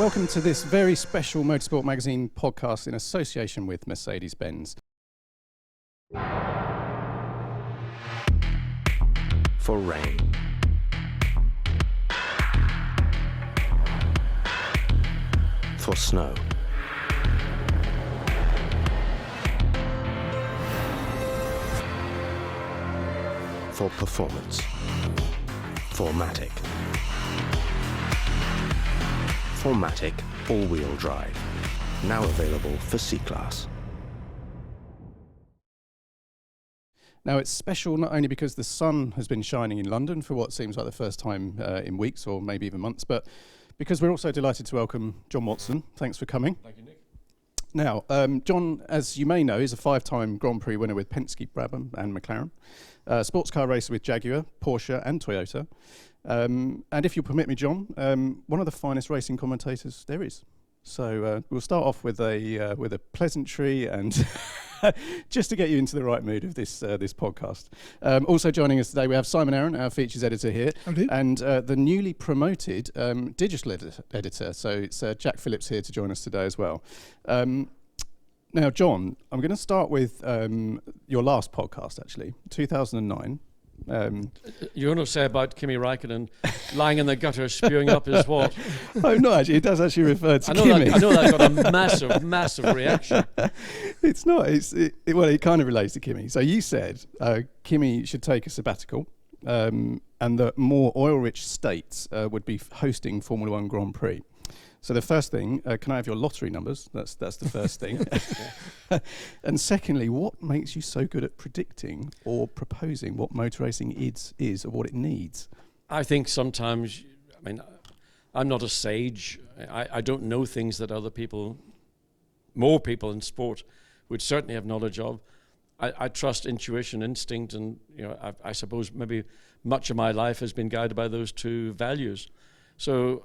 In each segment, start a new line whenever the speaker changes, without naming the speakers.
welcome to this very special Motorsport Magazine podcast in association with Mercedes-Benz.
For rain, for snow, for performance, Formatic. Formatic all-wheel drive, now available for C-Class.
Now, it's special not only because the sun has been shining in London for what seems like the first time in weeks or maybe even months, but because we're also delighted to welcome John Watson. Thanks for coming.
Thank you, Nick.
Now, John, as you may know, is a 5-time Grand Prix winner with Penske, Brabham and McLaren, sports car racer with Jaguar, Porsche and Toyota. And if you'll permit me, John, one of the finest racing commentators there is. So we'll start off with a pleasantry and just to get you into the right mood of this podcast. Also joining us today, we have Simon Arron, our features editor here, and the newly promoted digital editor. So it's Jack Phillips here to join us today as well. Now, John, I'm going to start with your last podcast, actually, 2009.
You're going to say about Kimi Räikkönen lying in the gutter spewing up his what?
Oh, no, actually, it does actually refer to Kimi.
I know that got a massive reaction.
It's not. Well, it kind of relates to Kimi. So you said Kimi should take a sabbatical and that more oil-rich states would be hosting Formula One Grand Prix. So the first thing, can I have your lottery numbers? That's the first thing. And secondly, what makes you so good at predicting or proposing what motor racing is or what it needs?
I think sometimes, I'm not a sage. I don't know things that more people in sport would certainly have knowledge of. I trust intuition, instinct, and I suppose maybe much of my life has been guided by those two values. So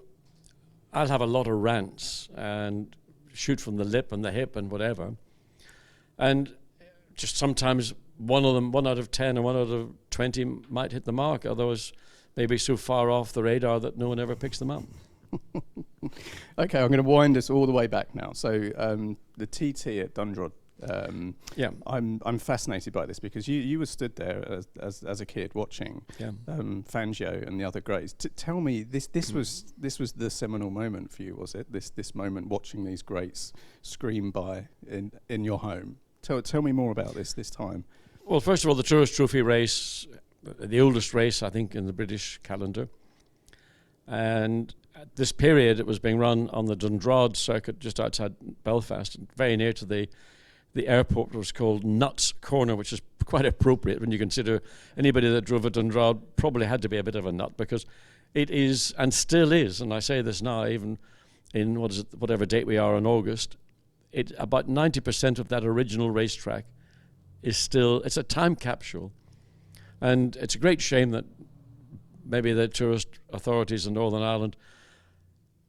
I'll have a lot of rants and shoot from the lip and the hip and whatever. And just sometimes one out of 10 or 1 out of 20 might hit the mark, otherwise maybe so far off the radar that no one ever picks them up.
Okay, I'm going to wind us all the way back now. So the TT at Dundrod. I'm fascinated by this because you were stood there as a kid watching Fangio and the other greats. Tell me, this was the seminal moment for you, was it? This moment watching these greats scream by in your home. Tell me more about this time.
Well, first of all, the Tourist Trophy race, the oldest race I think in the British calendar, and at this period it was being run on the Dundrod circuit just outside Belfast, very near to the airport. Was called Nuts Corner, which is quite appropriate when you consider anybody that drove at Dundrod probably had to be a bit of a nut, because it is and still is, and I say this now even in whatever date we are in August, about 90% of that original racetrack is still, it's a time capsule. And it's a great shame that maybe the tourist authorities in Northern Ireland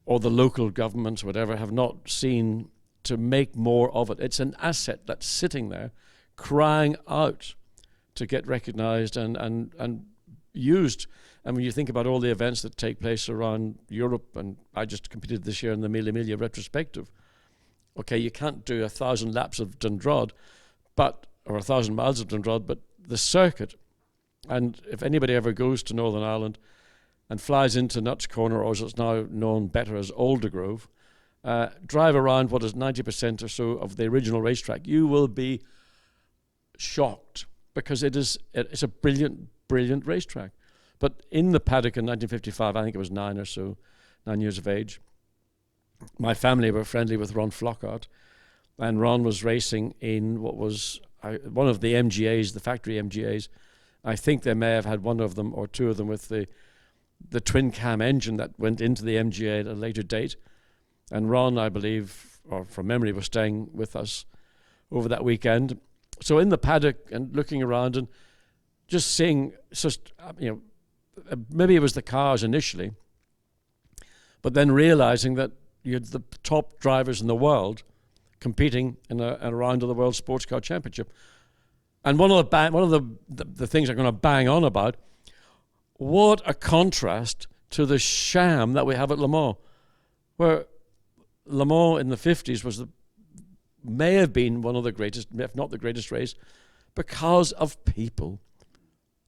or the local governments, whatever, have not seen to make more of it. It's an asset that's sitting there crying out to get recognized and used. And when you think about all the events that take place around Europe, and I just competed this year in the Mille Miglia retrospective. Okay, you can't do 1,000 laps of Dundrod, or 1,000 miles of Dundrod, but the circuit. And if anybody ever goes to Northern Ireland and flies into Nuts Corner, or as it's now known better as Aldergrove, drive around what is 90% or so of the original racetrack, you will be shocked, because it's a brilliant racetrack. But in the paddock in 1955, I think it was 9 years of age, my family were friendly with Ron Flockhart, and Ron was racing in what was one of the MGAs, the factory MGAs. I think they may have had one of them or two of them with the twin cam engine that went into the MGA at a later date. And Ron, I believe, or from memory, was staying with us over that weekend. So in the paddock and looking around and just seeing, maybe it was the cars initially, but then realizing that you had the top drivers in the world competing in a round of the World Sports Car Championship. And one of the things I'm going to bang on about, what a contrast to the sham that we have at Le Mans, where Le Mans in the 50s may have been one of the greatest, if not the greatest race, because of people.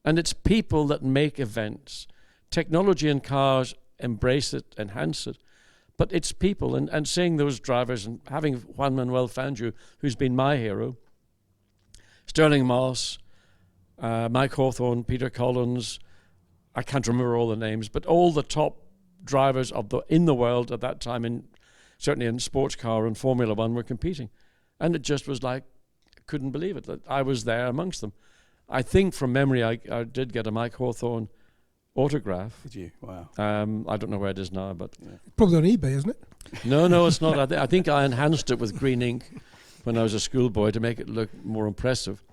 And it's people that make events. Technology and cars embrace it, enhance it, but it's people. And seeing those drivers and having Juan Manuel Fangio, who's been my hero, Sterling Moss, Mike Hawthorne, Peter Collins, I can't remember all the names, but all the top drivers in the world at that time, certainly in sports car and Formula One, were competing. And it just was like, I couldn't believe it, that I was there amongst them. I think from memory, I did get a Mike Hawthorne autograph.
Did you? Wow.
I don't know where it is now, but...
Yeah.
Probably on eBay, isn't it?
No, it's not. I think I enhanced it with green ink when I was a schoolboy to make it look more impressive.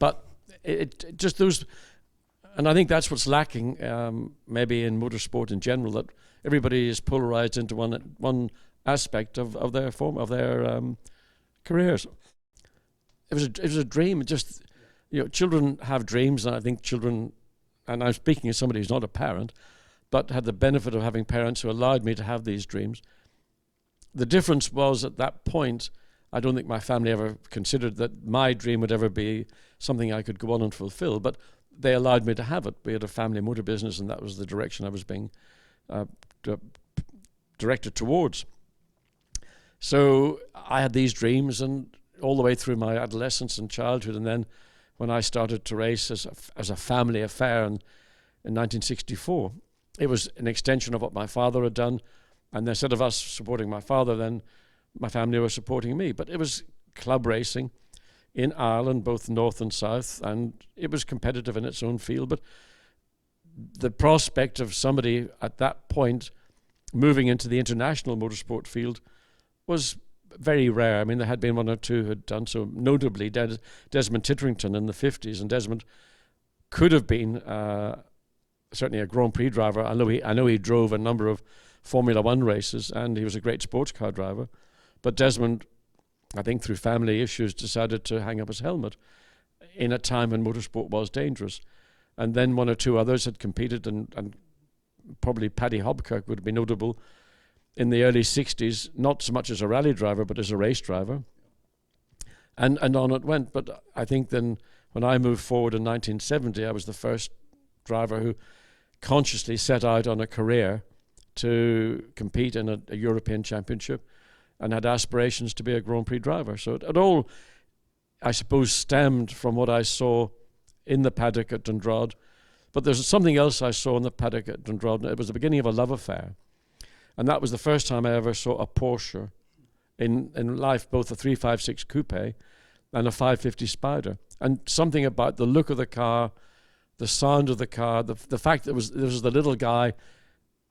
But it just those... And I think that's what's lacking, maybe in motorsport in general, that everybody is polarized into one aspect of their careers. It was a dream. It just, children have dreams, and I think children, and I'm speaking as somebody who's not a parent, but had the benefit of having parents who allowed me to have these dreams. The difference was at that point, I don't think my family ever considered that my dream would ever be something I could go on and fulfill, but they allowed me to have it. We had a family motor business, and that was the direction I was being directed towards. So I had these dreams, and all the way through my adolescence and childhood, and then when I started to race as a family affair in 1964, it was an extension of what my father had done, and instead of us supporting my father, then my family were supporting me. But it was club racing in Ireland, both north and south, and it was competitive in its own field. But the prospect of somebody at that point moving into the international motorsport field was very rare. I mean, there had been one or two who had done so, notably Desmond Titterington in the 50s, and Desmond could have been certainly a Grand Prix driver. I know he drove a number of Formula One races, and he was a great sports car driver. But Desmond, I think through family issues, decided to hang up his helmet in a time when motorsport was dangerous. And then one or two others had competed, and probably Paddy Hobkirk would be notable in the early 60s, not so much as a rally driver, but as a race driver. And on it went. But I think then when I moved forward in 1970, I was the first driver who consciously set out on a career to compete in a European Championship and had aspirations to be a Grand Prix driver. So it all, I suppose, stemmed from what I saw in the paddock at Dundrod. But there's something else I saw in the paddock at Dundrod, and it was the beginning of a love affair. And that was the first time I ever saw a Porsche in life, both a 356 Coupe and a 550 Spider. And something about the look of the car, the sound of the car, the fact that this was the little guy,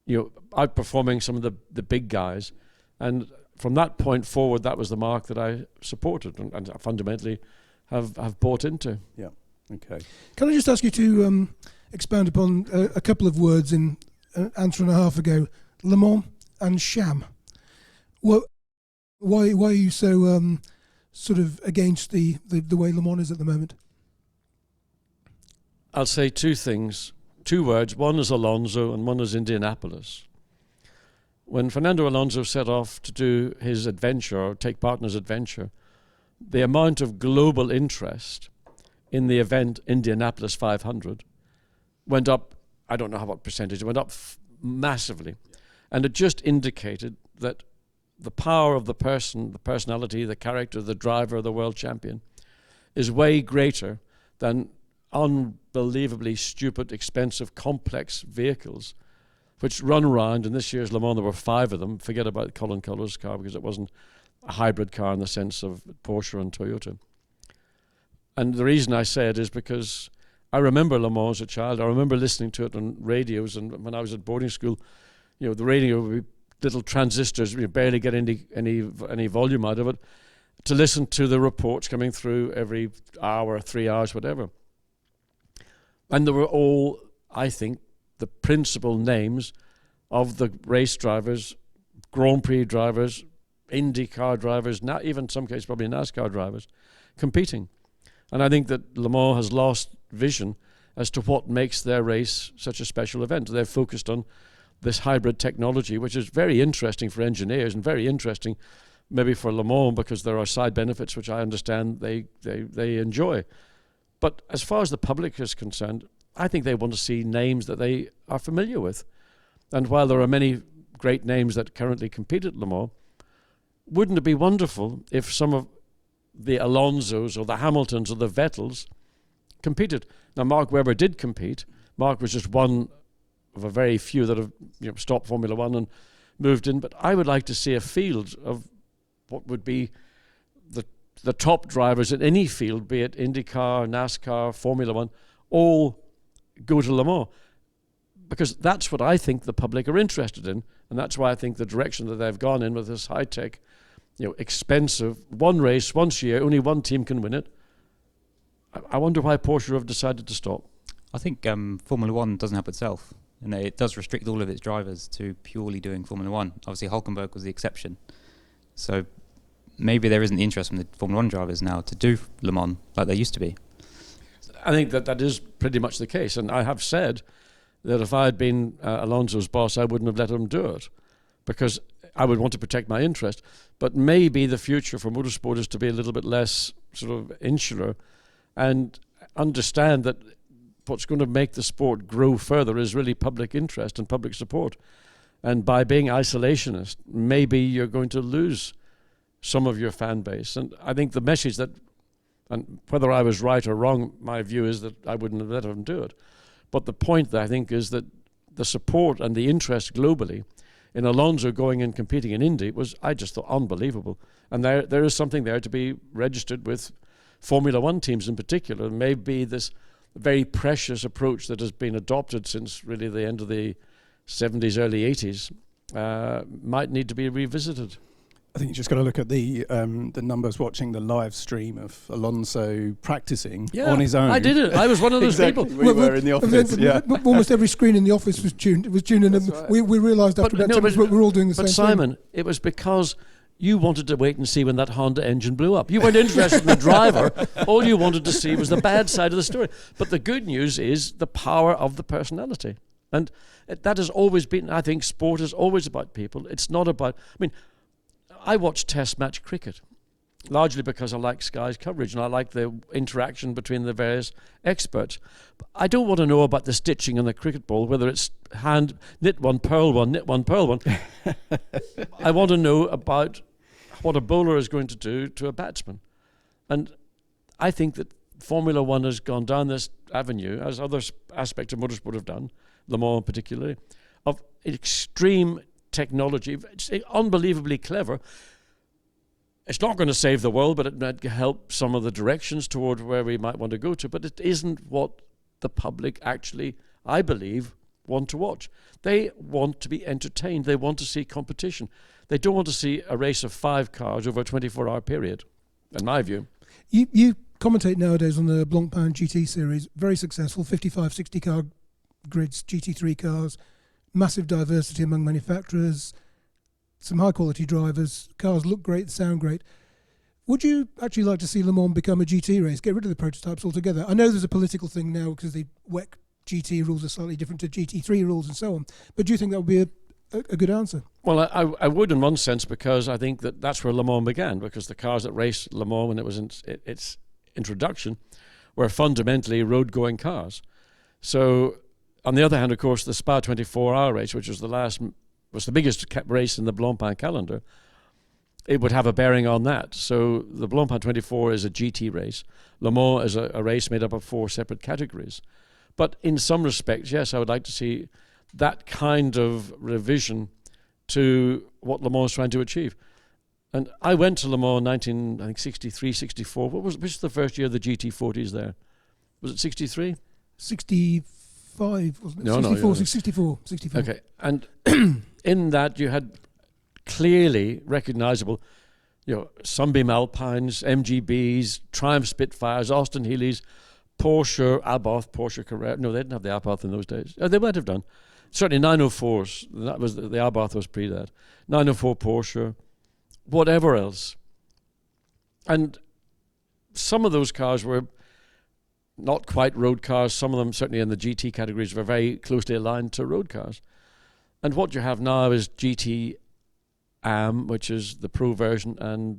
outperforming some of the big guys. And from that point forward, that was the mark that I supported and fundamentally have bought into.
Yeah. Okay.
Can I just ask you to expand upon a couple of words in an answer and a half ago? Le Mans and sham. Why are you so sort of against the way Le Mans is at the moment?
I'll say two things, two words. One is Alonso and one is Indianapolis. When Fernando Alonso set off to do his adventure or take part in his adventure, the amount of global interest in the event Indianapolis 500 went up, I don't know what percentage, it went up massively. And it just indicated that the power of the person, the personality, the character, the driver, the world champion is way greater than unbelievably stupid, expensive, complex vehicles which run around. In this year's Le Mans, there were 5 of them. Forget about Colin Culler's car because it wasn't a hybrid car in the sense of Porsche and Toyota. And the reason I say it is because I remember Le Mans as a child. I remember listening to it on radios, and when I was at boarding school, the radio would be little transistors, you barely get any volume out of it, to listen to the reports coming through every hour, 3 hours, whatever. And they were all, I think, the principal names of the race drivers, Grand Prix drivers, IndyCar drivers, even in some cases probably NASCAR drivers, competing. And I think that Le Mans has lost vision as to what makes their race such a special event. They're focused on this hybrid technology, which is very interesting for engineers and very interesting maybe for Le Mans, because there are side benefits which I understand they enjoy. But as far as the public is concerned, I think they want to see names that they are familiar with. And while there are many great names that currently compete at Le Mans, wouldn't it be wonderful if some of the Alonsos or the Hamiltons or the Vettels competed? Now, Mark Webber did compete. Mark was just one of a very few that have stopped Formula One and moved in. But I would like to see a field of what would be the top drivers in any field, be it IndyCar, NASCAR, Formula One, all go to Le Mans. Because that's what I think the public are interested in, and that's why I think the direction that they've gone in with this high-tech, expensive, one race, once a year, only one team can win it. I wonder why Porsche have decided to stop.
I think Formula One doesn't help itself, and it does restrict all of its drivers to purely doing Formula One. Obviously, Hülkenberg was the exception. So maybe there isn't the interest from the Formula One drivers now to do Le Mans like there used to be.
I think that is pretty much the case, and I have said that if I had been Alonso's boss, I wouldn't have let him do it, because I would want to protect my interest. But maybe the future for motorsport is to be a little bit less sort of insular and understand that what's going to make the sport grow further is really public interest and public support. And by being isolationist, maybe you're going to lose some of your fan base. And I think the message that, and whether I was right or wrong, my view is that I wouldn't have let them do it. But the point that I think is that the support and the interest globally in Alonso going and competing in Indy was, I just thought, unbelievable. And there is something there to be registered with Formula One teams in particular. Maybe this very precious approach that has been adopted since really the end of the 70s, early 80s, might need to be revisited.
I think you just got to look at the numbers watching the live stream of Alonso practicing on his own.
I did it. I was one of those
exactly.
people.
We were in the office.
Almost every screen in the office was tuned. It was tuned in, and
right.
we realised after about 10 minutes we're all doing the same
thing. But Simon, it was because you wanted to wait and see when that Honda engine blew up. You weren't interested in the driver. All you wanted to see was the bad side of the story. But the good news is the power of the personality. And that has always been, I think, sport is always about people. It's not about, I watch test match cricket, largely because I like Sky's coverage and I like the interaction between the various experts. But I don't want to know about the stitching on the cricket ball, whether it's hand, knit one, purl one, knit one, purl one. I want to know about what a bowler is going to do to a batsman. And I think that Formula One has gone down this avenue, as other aspects of motorsport have done, Le Mans particularly, of extreme technology. It's unbelievably clever. It's not going to save the world, but it might help some of the directions toward where we might want to go to. But it isn't what the public actually, I believe, want to watch. They want to be entertained. They want to see competition. They don't want to see a race of 5 cars over a 24-hour period, in my view.
You commentate nowadays on the Blancpain GT series, very successful, 55, 60 car grids, GT3 cars, massive diversity among manufacturers, some high-quality drivers, cars look great, sound great. Would you actually like to see Le Mans become a GT race, get rid of the prototypes altogether? I know there's a political thing now because the WEC GT rules are slightly different to GT3 rules and so on, but do you think that would be a good answer?
Well, I would in one sense, because I think that's where Le Mans began, because the cars that raced Le Mans when it was in its introduction were fundamentally road-going cars. So, on the other hand, of course, the Spa 24-hour race, which was the biggest race in the Blancpain calendar, it would have a bearing on that. So the Blancpain 24 is a GT race. Le Mans is a race made up of 4 separate categories. But in some respects, yes, I would like to see that kind of revision to what Le Mans is trying to achieve. And I went to Le Mans in 1963, 64. Which was the first year of the GT40s there? Was it 63?
65, wasn't it?
No,
64.
Okay, and in that you had clearly recognizable, Sunbeam Alpines, MGBs, Triumph Spitfires, Austin Healey's, Porsche, Abarth, Porsche Carrera. No, they didn't have the Abarth in those days. They might have done. Certainly 904s. That was the Abarth was pre that. 904 Porsche, whatever else. And some of those cars were not quite road cars. Some of them, certainly in the GT categories, were very closely aligned to road cars. And what you have now is GT Am, which is the pro version, and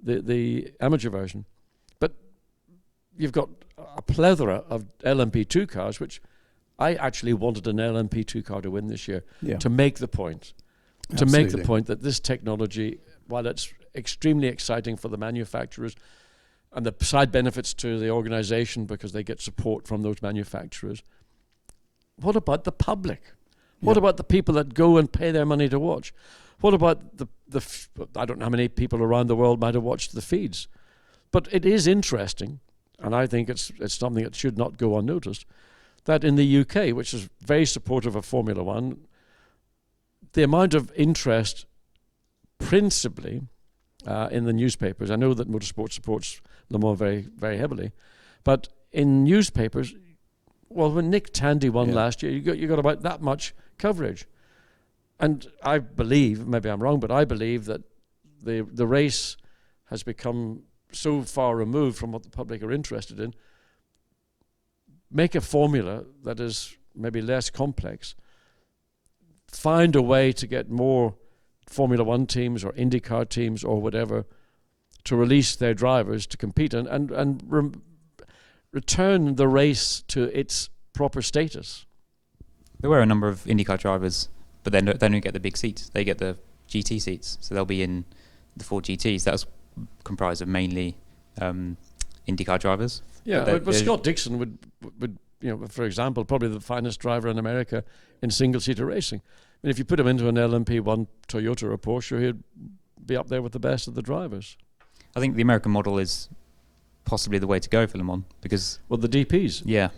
the amateur version. But you've got a plethora of LMP2 cars, which I actually wanted an LMP2 car to win this year, to make the point. To make the point that this technology, while it's extremely exciting for the manufacturers, and the side benefits to the organization because they get support from those manufacturers, what about the public? What about the people that go and pay their money to watch? What about I don't know how many people around the world might have watched the feeds. But it is interesting, and I think it's something that should not go unnoticed, that in the UK, which is very supportive of Formula One, the amount of interest principally in the newspapers, I know that Motorsport supports Le Mans very, very heavily, but in newspapers, well, when Nick Tandy won last year, you got about that much coverage. And I believe, maybe I'm wrong, but I believe that the race has become so far removed from what the public are interested in. Make a formula that is maybe less complex. Find a way to get more Formula One teams or IndyCar teams or whatever to release their drivers to compete and return the race to its proper status.
There were a number of IndyCar drivers, but they don't get the big seats. They get the GT seats, so they'll be in the 4 GTs. That's comprised of mainly IndyCar drivers.
Yeah, but Scott Dixon would, for example, probably the finest driver in America in single-seater racing. I mean, if you put him into an LMP1 Toyota or Porsche, he'd be up there with the best of the drivers.
I think the American model is possibly the way to go for Le Mans because...
Well, the DPs.
Yeah,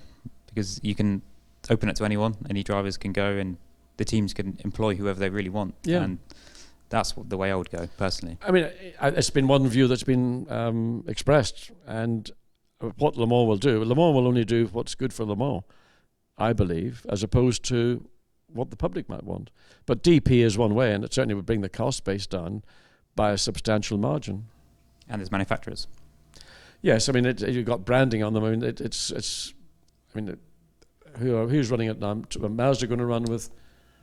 because you can open it to anyone. Any drivers can go and the teams can employ whoever they really want.
Yeah.
And that's the way I would go, personally.
I mean, it's been one view that's been expressed, and what Le Mans will do, Le Mans will only do what's good for Le Mans, I believe, as opposed to what the public might want. But DP is one way, and it certainly would bring the cost base down by a substantial margin.
And there's manufacturers.
Yes, I mean, you've got branding on them. I mean, who's running it now? Mazda going to run with...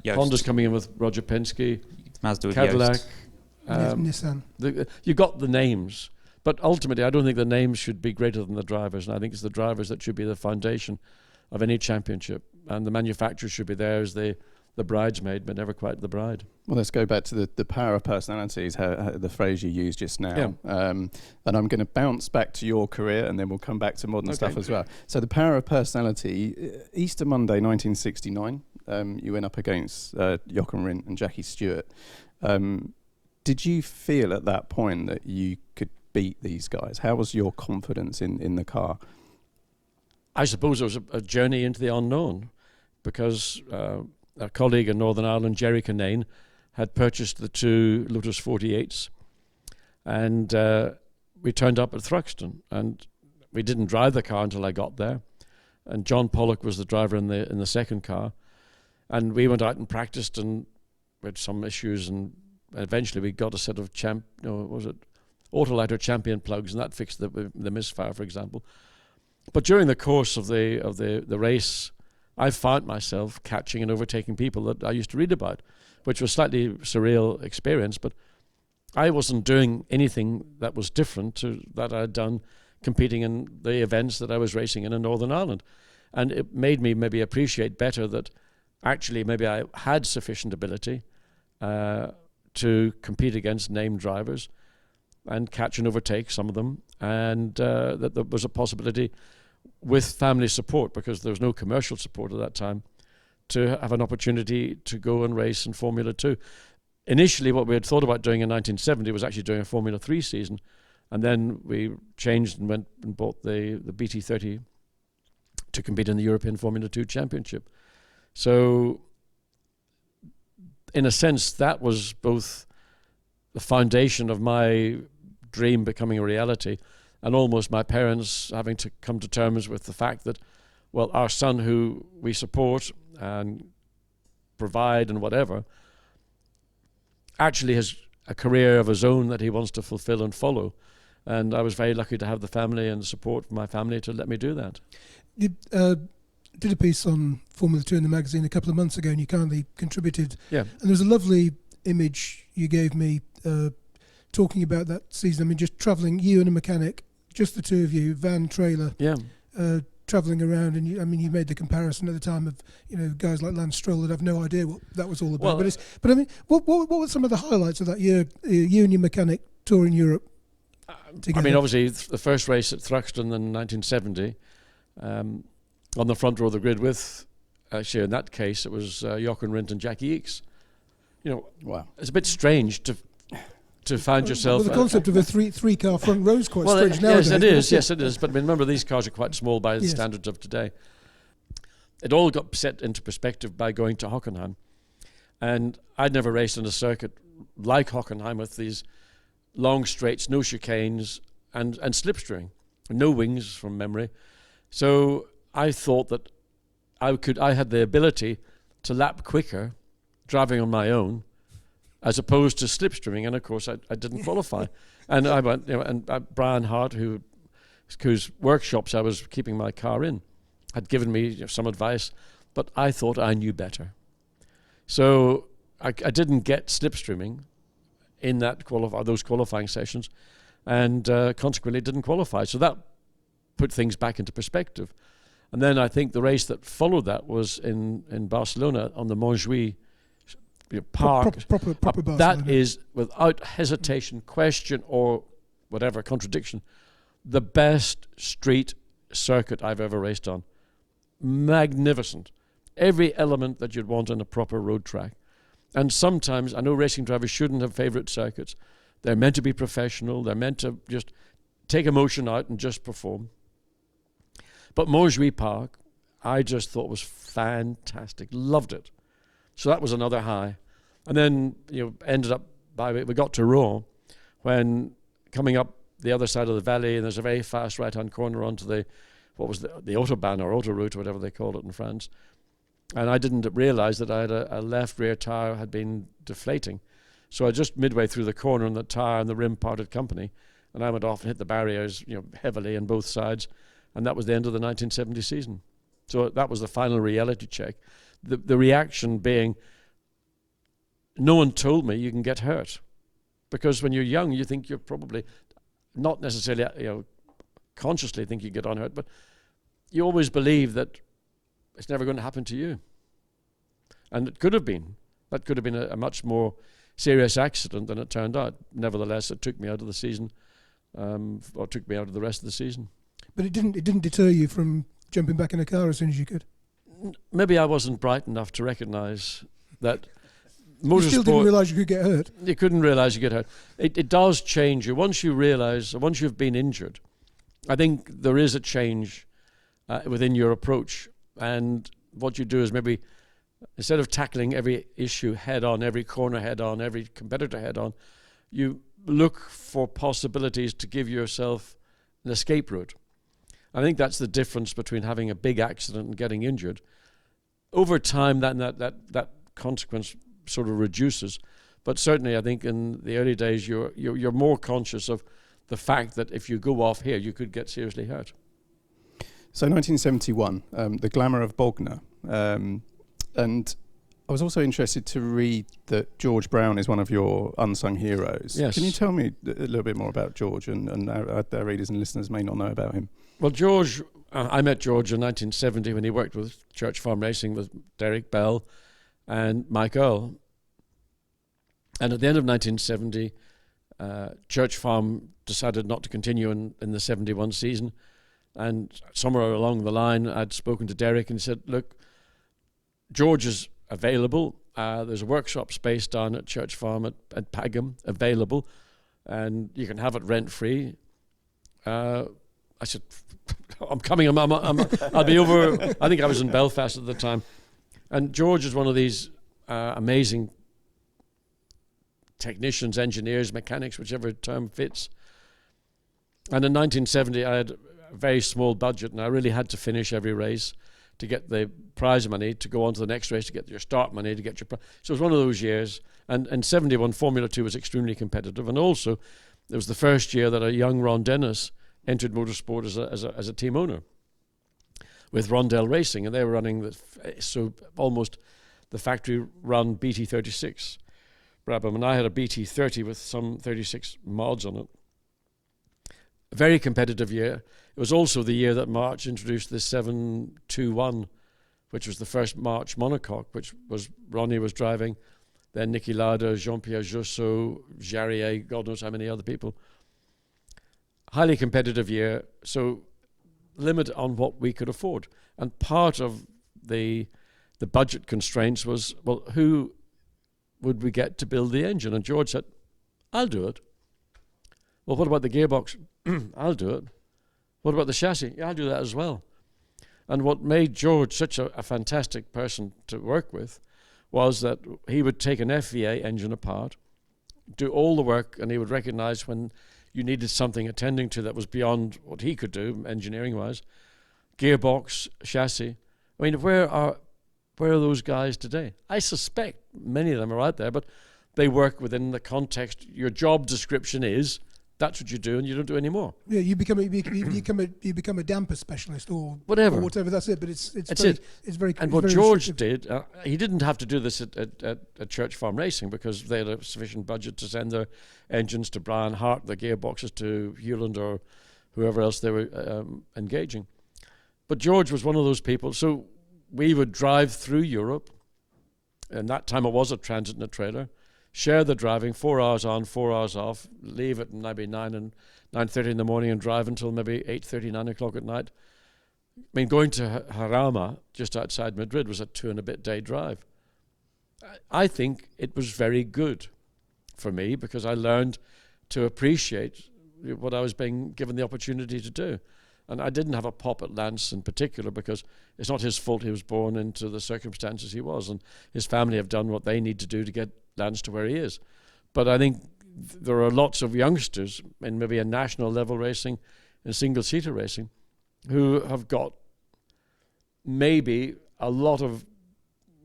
Yost. Honda's coming in with Roger Penske,
Mazda with
Cadillac,
Nissan.
You got the names, but ultimately I don't think the names should be greater than the drivers, and I think it's the drivers that should be the foundation of any championship, and the manufacturers should be there as the bridesmaid, but never quite the bride.
Well, let's go back to the power of personalities, how the phrase you used just now.
Yeah.
And I'm going to bounce back to your career, and then we'll come back to modern stuff as well. So the power of personality, Easter Monday 1969, you went up against Jochen Rindt and Jackie Stewart. Did you feel at that point that you could beat these guys? How was your confidence in the car?
I suppose it was a journey into the unknown, because a colleague in Northern Ireland, Jerry Kinane, had purchased the 2 Lotus 48s, and we turned up at Thruxton, and we didn't drive the car until I got there, and John Pollock was the driver in the second car, and we went out and practiced, and we had some issues, and eventually we got a set of Autolighter Champion plugs, and that fixed the misfire, for example. But during the course of the race, I found myself catching and overtaking people that I used to read about, which was a slightly surreal experience, but I wasn't doing anything that was different to that I'd done competing in the events that I was racing in Northern Ireland. And it made me maybe appreciate better that actually maybe I had sufficient ability to compete against named drivers and catch and overtake some of them, and that there was a possibility with family support, because there was no commercial support at that time, to have an opportunity to go and race in Formula 2. Initially, what we had thought about doing in 1970 was actually doing a Formula 3 season, and then we changed and went and bought the BT30 to compete in the European Formula 2 Championship. So, in a sense, that was both the foundation of my dream becoming a reality, and almost my parents having to come to terms with the fact that, well, our son, who we support and provide and whatever, actually has a career of his own that he wants to fulfill and follow. And I was very lucky to have the family and the support from my family to let me do that.
You did a piece on Formula 2 in the magazine a couple of months ago, and you kindly contributed.
Yeah.
And there was a lovely image you gave me talking about that season. I mean, just travelling, you and a mechanic, just the two of you, van, trailer,
Yeah.
travelling around. And you made the comparison at the time of guys like Lance Stroll that have no idea what that was all about.
Well,
but I mean, what were some of the highlights of that year? You and your mechanic touring Europe together.
I mean, obviously, the first race at Thruxton in 1970, on the front row of the grid with, actually in that case, it was Jochen Rindt and Jackie Ickx.
Wow.
It's a bit strange to find yourself.
Well, the concept of a three car front row is quite
well,
strange nowadays.
Yes, it is. But remember, these cars are quite small by the standards of today. It all got set into perspective by going to Hockenheim. And I'd never raced in a circuit like Hockenheim with these long straights, no chicanes, and slipstreaming, no wings from memory. So I thought that I had the ability to lap quicker driving on my own as opposed to slipstreaming, and of course I didn't qualify. And I went, and Brian Hart, whose workshops I was keeping my car in, had given me some advice, but I thought I knew better. So I didn't get slipstreaming in those qualifying sessions, and consequently didn't qualify. So that put things back into perspective. And then I think the race that followed that was in Barcelona on the Montjuïc Park.
Proper Barcelona.
That is, without hesitation, question, or whatever contradiction, the best street circuit I've ever raced on. Magnificent. Every element that you'd want on a proper road track. And sometimes, I know racing drivers shouldn't have favourite circuits. They're meant to be professional. They're meant to just take emotion out and just perform. But Montjuïc Park, I just thought was fantastic. Loved it. So that was another high. And then, ended up we got to Rouen, when coming up the other side of the valley, and there's a very fast right-hand corner onto the Autobahn or Autoroute, or whatever they call it in France. And I didn't realise that I had a left rear tyre had been deflating. So I just midway through the corner, and the tyre and the rim parted company, and I went off and hit the barriers, heavily on both sides, and that was the end of the 1970 season. So that was the final reality check. The reaction being, no one told me you can get hurt, because when you're young, you think you're probably not necessarily, consciously think you get unhurt, but you always believe that it's never going to happen to you. And it could have been. That could have been a much more serious accident than it turned out. Nevertheless, it took me out of the season, or took me out of the rest of the season.
But it didn't deter you from jumping back in a car as soon as you could?
Maybe I wasn't bright enough to recognise that motorsport...
You still didn't realise you could get hurt?
You couldn't realise you get hurt. It does change you. Once you realise, once you've been injured, I think there is a change within your approach. And what you do is, maybe instead of tackling every issue head on, every corner head on, every competitor head on, you look for possibilities to give yourself an escape route. I think that's the difference between having a big accident and getting injured. Over time, that consequence sort of reduces. But certainly, I think in the early days, you're more conscious of the fact that if you go off here, you could get seriously hurt.
So 1971, the glamour of Bognor. And I was also interested to read that George Brown is one of your unsung heroes.
Yes.
Can you tell me a little bit more about George, and our readers and listeners may not know about him?
Well, George, I met George in 1970 when he worked with Church Farm Racing with Derek Bell and Mike Earl. And at the end of 1970, Church Farm decided not to continue in the 71 season. And somewhere along the line, I'd spoken to Derek and said, look, George is available. There's a workshop space down at Church Farm at Pagham available, and you can have it rent-free. I said, I'm coming. I'll be over. I think I was in Belfast at the time. And George is one of these amazing technicians, engineers, mechanics, whichever term fits. And in 1970, I had a very small budget, and I really had to finish every race to get the prize money, to go on to the next race, to get your start money, to get your... So it was one of those years. And 71 Formula 2 was extremely competitive. And also, it was the first year that a young Ron Dennis entered motorsport as a team owner, with Rondell Racing, and they were running almost the factory-run BT36 Brabham, and I had a BT30 with some 36 mods on it. A very competitive year. It was also the year that March introduced the 721, which was the first March monocoque, which was Ronnie was driving, then Niki Lauda, Jean-Pierre Jousseau, Jarrier, God knows how many other people. Highly competitive year, so limit on what we could afford. And part of the budget constraints was, well, who would we get to build the engine? And George said, I'll do it. Well, what about the gearbox? I'll do it. What about the chassis? Yeah, I'll do that as well. And what made George such a fantastic person to work with was that he would take an FVA engine apart, do all the work, and he would recognize when you needed something attending to that was beyond what he could do, engineering-wise. Gearbox, chassis. I mean, where are those guys today? I suspect many of them are out there, but they work within the context. Your job description is, that's what you do, and you don't do any more.
Yeah, you become a damper specialist or
whatever.
Or whatever. That's it. But it's very.
And what George did, he didn't have to do this at Church Farm Racing because they had a sufficient budget to send their engines to Brian Hart, the gearboxes to Hewland or whoever else they were engaging. But George was one of those people. So we would drive through Europe, and that time it was a transit and a trailer. Share the driving, 4 hours on, 4 hours off, leave at maybe 9:30 in the morning and drive until maybe 8:30, 9 o'clock at night. I mean, going to Jarama, just outside Madrid, was a 2-and-a-bit-day drive. I think it was very good for me because I learned to appreciate what I was being given the opportunity to do. And I didn't have a pop at Lance in particular because it's not his fault he was born into the circumstances he was, and his family have done what they need to do to get Lance to where he is. But I think there are lots of youngsters in maybe a national level racing and single-seater racing who have got maybe a lot of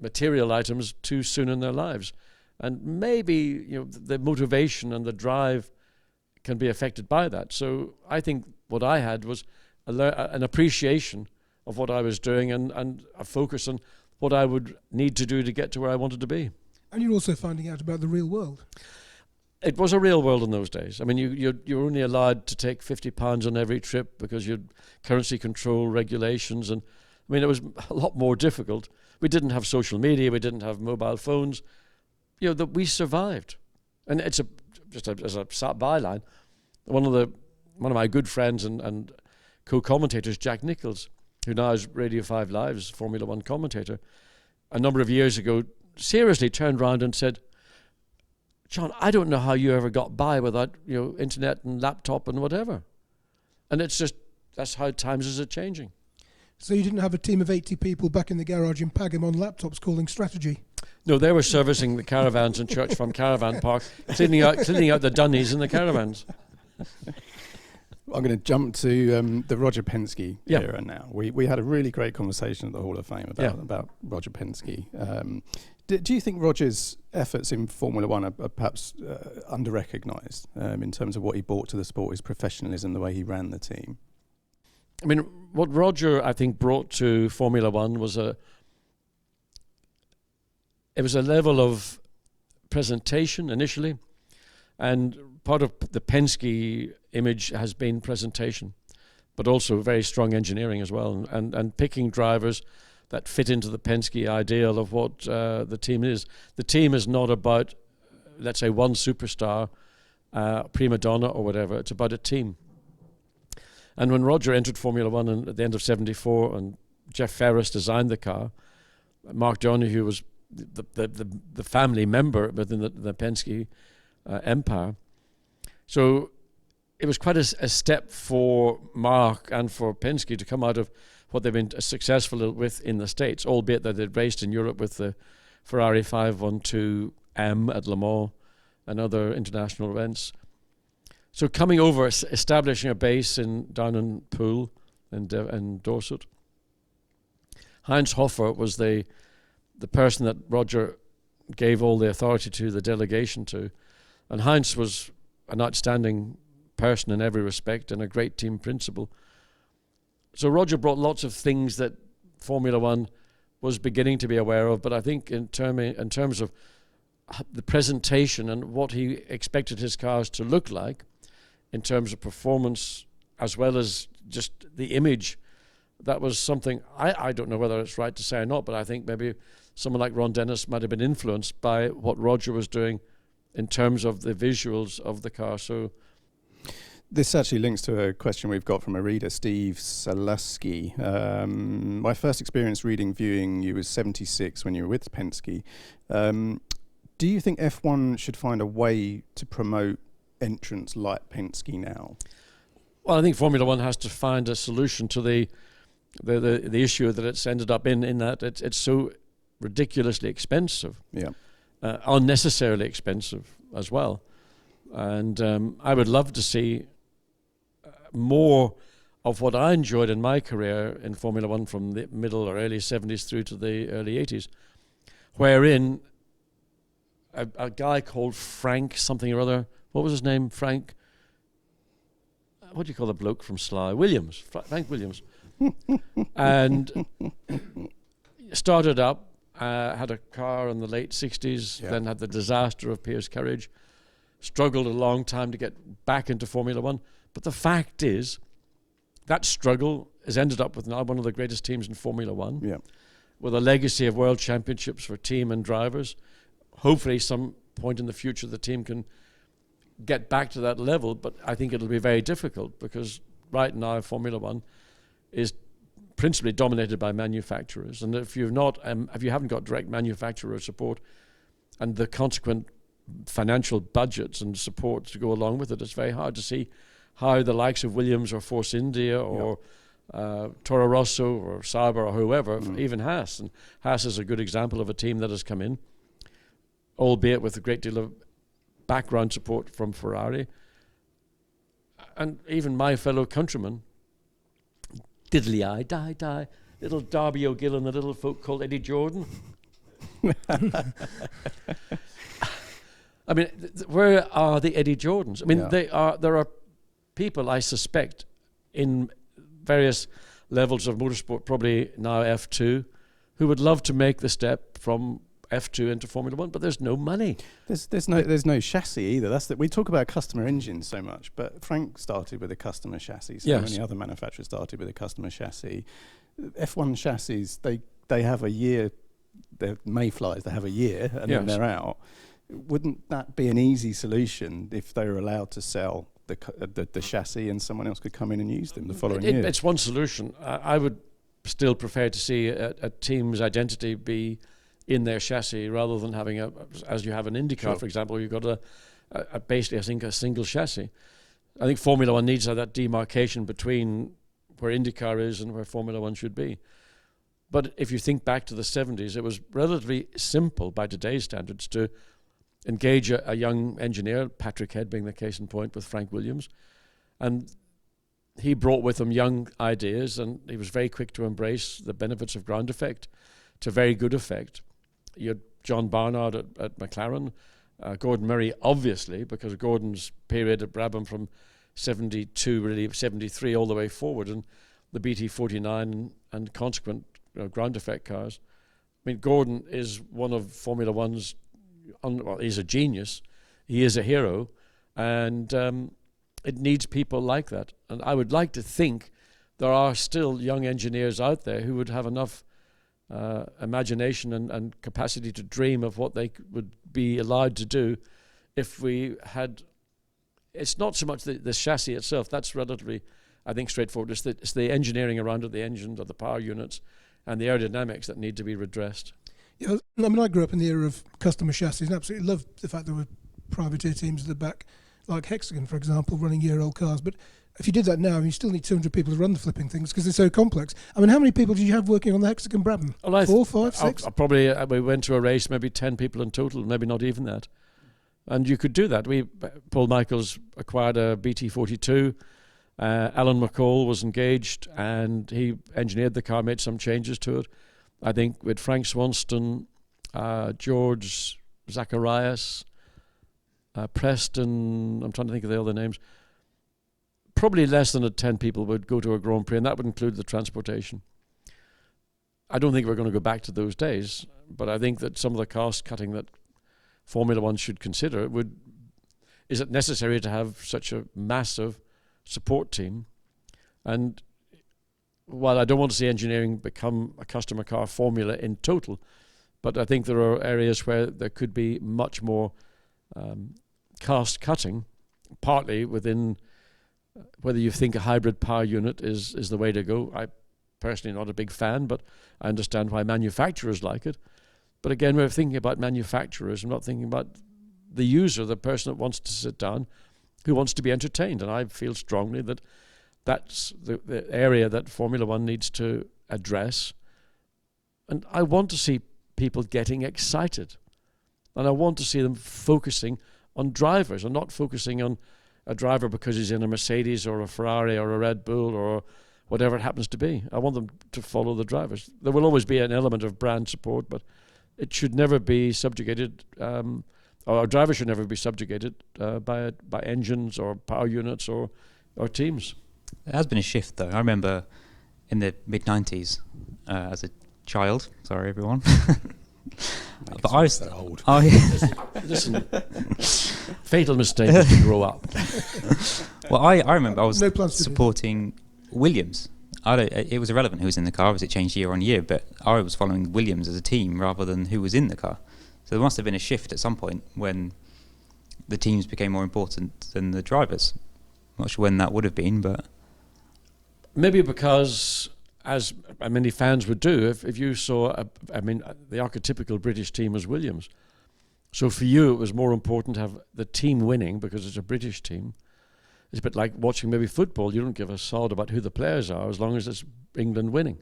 material items too soon in their lives. And maybe the motivation and the drive can be affected by that. So I think what I had was an appreciation of what I was doing and a focus on what I would need to do to get to where I wanted to be.
And you're also finding out about the real world.
It was a real world in those days. I mean, you're only allowed to take £50 on every trip because you had currency control regulations. And I mean, it was a lot more difficult. We didn't have social media. We didn't have mobile phones. That we survived. And it's as a byline, one of my good friends and co-commentators, Jack Nicholls, who now is Radio 5 Live's Formula One commentator, a number of years ago, seriously turned around and said, John, I don't know how you ever got by without internet and laptop and whatever. And it's just, that's how times are changing.
So you didn't have a team of 80 people back in the garage in Pagham on laptops calling strategy?
No, they were servicing the caravans in Church Farm Caravan Park, cleaning out the dunnies in the caravans.
I'm going to jump to the Roger Penske era now. We had a really great conversation at the Hall of Fame about Roger Penske. Do you think Roger's efforts in Formula One are perhaps under-recognised in terms of what he brought to the sport, his professionalism, the way he ran the team?
I mean, what Roger, I think, brought to Formula One was a level of presentation initially, and part of the Penske image has been presentation, but also very strong engineering as well, and picking drivers that fit into the Penske ideal of what the team is. The team is not about, let's say, one superstar, prima donna or whatever. It's about a team. And when Roger entered Formula One at the end of '74, and Jeff Ferris designed the car, Mark Donoghue was the family member within the Penske empire. So it was quite a step for Mark and for Penske to come out of what they've been successful with in the States, albeit that they'd raced in Europe with the Ferrari 512M at Le Mans and other international events. So coming over, establishing a base down in Poole and Dorset. Heinz Hofer was the person that Roger gave all the authority to, the delegation to. And Heinz was an outstanding person in every respect and a great team principal. So Roger brought lots of things that Formula One was beginning to be aware of, but I think in terms of the presentation and what he expected his cars to look like, in terms of performance as well as just the image, that was something, I don't know whether it's right to say or not, but I think maybe someone like Ron Dennis might have been influenced by what Roger was doing in terms of the visuals of the car. So
this actually links to a question we've got from a reader, Steve Salaski. My first experience viewing you was 76 when you were with Penske. Do you think F1 should find a way to promote entrants like Penske now?
Well, I think Formula One has to find a solution to the issue that it's ended up in that it's so ridiculously expensive, unnecessarily expensive as well. And I would love to see more of what I enjoyed in my career in Formula One from the middle or early 70s through to the early 80s, wherein a guy called Frank something or other, what was his name? Frank, what do you call the bloke from Sly? Williams, Frank Williams. And started up, had a car in the late 60s, then had the disaster of Pierce Courage, struggled a long time to get back into Formula One. But the fact is, that struggle has ended up with now one of the greatest teams in Formula One, with a legacy of world championships for team and drivers. Hopefully, some point in the future, the team can get back to that level, but I think it'll be very difficult because right now, Formula One is principally dominated by manufacturers, and if you've not, if you haven't got direct manufacturer support and the consequent financial budgets and support to go along with it, it's very hard to see how the likes of Williams or Force India or Toro Rosso or Sauber or whoever, even Haas, and Haas is a good example of a team that has come in, albeit with a great deal of background support from Ferrari, and even my fellow countrymen, diddly-eye, die, little Darby O'Gill and the little folk called Eddie Jordan. I mean, where are the Eddie Jordans? I mean, there are people, I suspect, in various levels of motorsport, probably now F2, who would love to make the step from F2 into Formula One, but there's no money.
There's no chassis either. We talk about customer engines so much, but Frank started with a customer chassis. So many other manufacturers started with a customer chassis. F1 chassis, they have a year. They're Mayflies. They have a year, and then they're out. Wouldn't that be an easy solution if they were allowed to sell the chassis and someone else could come in and use them the following year?
It's one solution. I would still prefer to see a team's identity be in their chassis rather than having as you have an IndyCar, for example, you've got basically a single chassis. I think Formula One needs that demarcation between where IndyCar is and where Formula One should be. But if you think back to the 70s, it was relatively simple by today's standards to engage a young engineer, Patrick Head being the case in point with Frank Williams, and he brought with him young ideas, and he was very quick to embrace the benefits of ground effect to very good effect. You had John Barnard at McLaren, Gordon Murray, obviously, because Gordon's period at Brabham from 72, really 73 all the way forward, and the BT49 and consequent ground effect cars. I mean, Gordon is one of Formula One's, he's a genius, he is a hero, and it needs people like that. And I would like to think there are still young engineers out there who would have enough imagination and capacity to dream of what they would be allowed to do if we had. It's not so much the chassis itself, that's relatively, I think, straightforward. It's the engineering around it, the engines or the power units and the aerodynamics that need to be redressed.
Yeah, I mean, I grew up in the era of customer chassis and absolutely loved the fact there were privateer teams at the back, like Hexagon, for example, running year-old cars. But if you did that now, you still need 200 people to run the flipping things because they're so complex. I mean, how many people did you have working on the Hexagon Brabham? Well, 4, 5, 6?
Probably we went to a race, maybe 10 people in total, maybe not even that. And you could do that. Paul Michaels acquired a BT42. Alan McCall was engaged and he engineered the car, made some changes to it. I think with Frank Swanston, George Zacharias, Preston, I'm trying to think of the other names. probably less than 10 people would go to a Grand Prix, and that would include the transportation. I don't think we're going to go back to those days, but I think that some of the cost cutting that Formula One should consider is it necessary to have such a massive support team? And while I don't want to see engineering become a customer car formula in total, but I think there are areas where there could be much more cost cutting, partly within whether you think a hybrid power unit is the way to go. I personally not a big fan, but I understand why manufacturers like it. But again, we're thinking about manufacturers. I'm not thinking about the user, the person that wants to sit down, who wants to be entertained. And I feel strongly that that's the area that Formula One needs to address. And I want to see people getting excited. And I want to see them focusing on drivers and not focusing on a driver because he's in a Mercedes or a Ferrari or a Red Bull or whatever it happens to be. I want them to follow the drivers. There will always be an element of brand support, but it should never be subjugated, or drivers should never be subjugated by engines or power units or teams.
There has been a shift, though. I remember in the mid-90s, as a child, sorry everyone, but I was
so old.
Listen, fatal mistake is to grow up.
Well, I remember I was
No plans to do
supporting Williams. It was irrelevant who was in the car, as it changed year on year, but I was following Williams as a team rather than who was in the car. So there must have been a shift at some point when the teams became more important than the drivers. I'm not sure when that would have been, but
Maybe because, as many fans would do, if you saw, the archetypical British team was Williams. So for you, it was more important to have the team winning because it's a British team. It's a bit like watching maybe football. You don't give a sod about who the players are as long as it's England winning.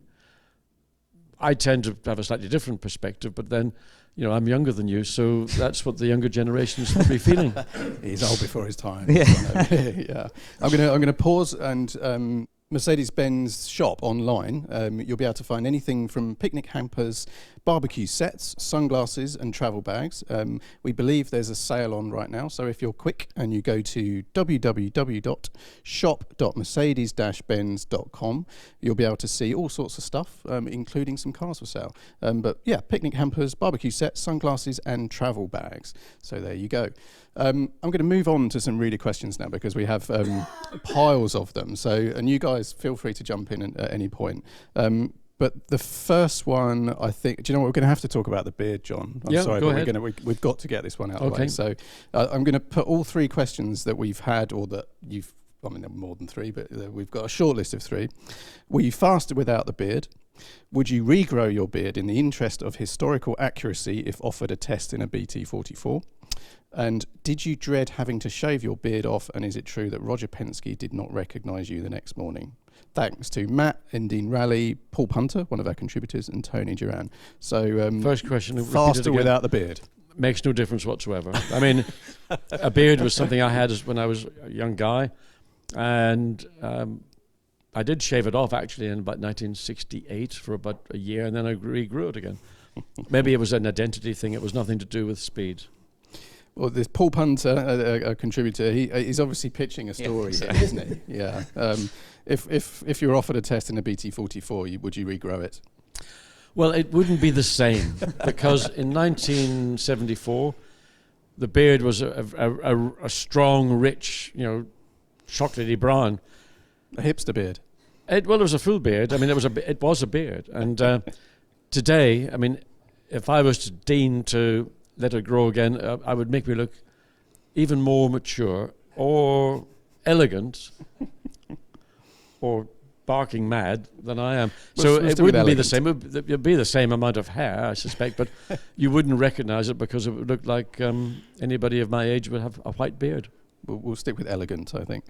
I tend to have a slightly different perspective, but then, I'm younger than you, so that's what the younger generations will be feeling.
He's old before his time.
Yeah.
Yeah. I'm gonna pause and Mercedes-Benz shop online. You'll be able to find anything from picnic hampers, barbecue sets, sunglasses and travel bags. We believe there's a sale on right now, so if you're quick and you go to www.shop.mercedes-benz.com, you'll be able to see all sorts of stuff, including some cars for sale. But yeah, picnic hampers, barbecue sets, sunglasses and travel bags. So there you go. I'm going to move on to some reader questions now because we have piles of them. So, and you guys feel free to jump in at any point. But the first one, I think, do you know what? We're going to have to talk about the beard, John. I'm sorry,
go
but
ahead.
we've got to get this one out of the
Okay.
way. So I'm going to put all three questions that we've had or that you've, there are more than three, but we've got a short list of three. Were you faster without the beard? Would you regrow your beard in the interest of historical accuracy if offered a test in a BT44? And did you dread having to shave your beard off? And is it true that Roger Penske did not recognise you the next morning? Thanks to Matt, Indine Rally, Paul Punter, one of our contributors, and Tony Duran. So
First question, repeat it
faster
again.
without the beard.
Makes no difference whatsoever. I mean, a beard was something I had when I was a young guy, and I did shave it off actually in about 1968 for about a year, and then I regrew it again. Maybe it was an identity thing. It was nothing to do with speed.
Well, this Paul Punter, a contributor, he's obviously pitching a story here, isn't he? Yeah. If you were offered a test in a BT44, would you regrow it?
Well, it wouldn't be the same because in 1974, the beard was a strong, rich, chocolatey brown.
A hipster beard.
It was a full beard. I mean, it was a beard. And today, I mean, if I was to deign to let it grow again, I would make me look even more mature or elegant or barking mad than I am. So it wouldn't be the same. It'd be the same amount of hair, I suspect, but you wouldn't recognize it because it would look like anybody of my age would have a white beard.
We'll stick with elegant, I think.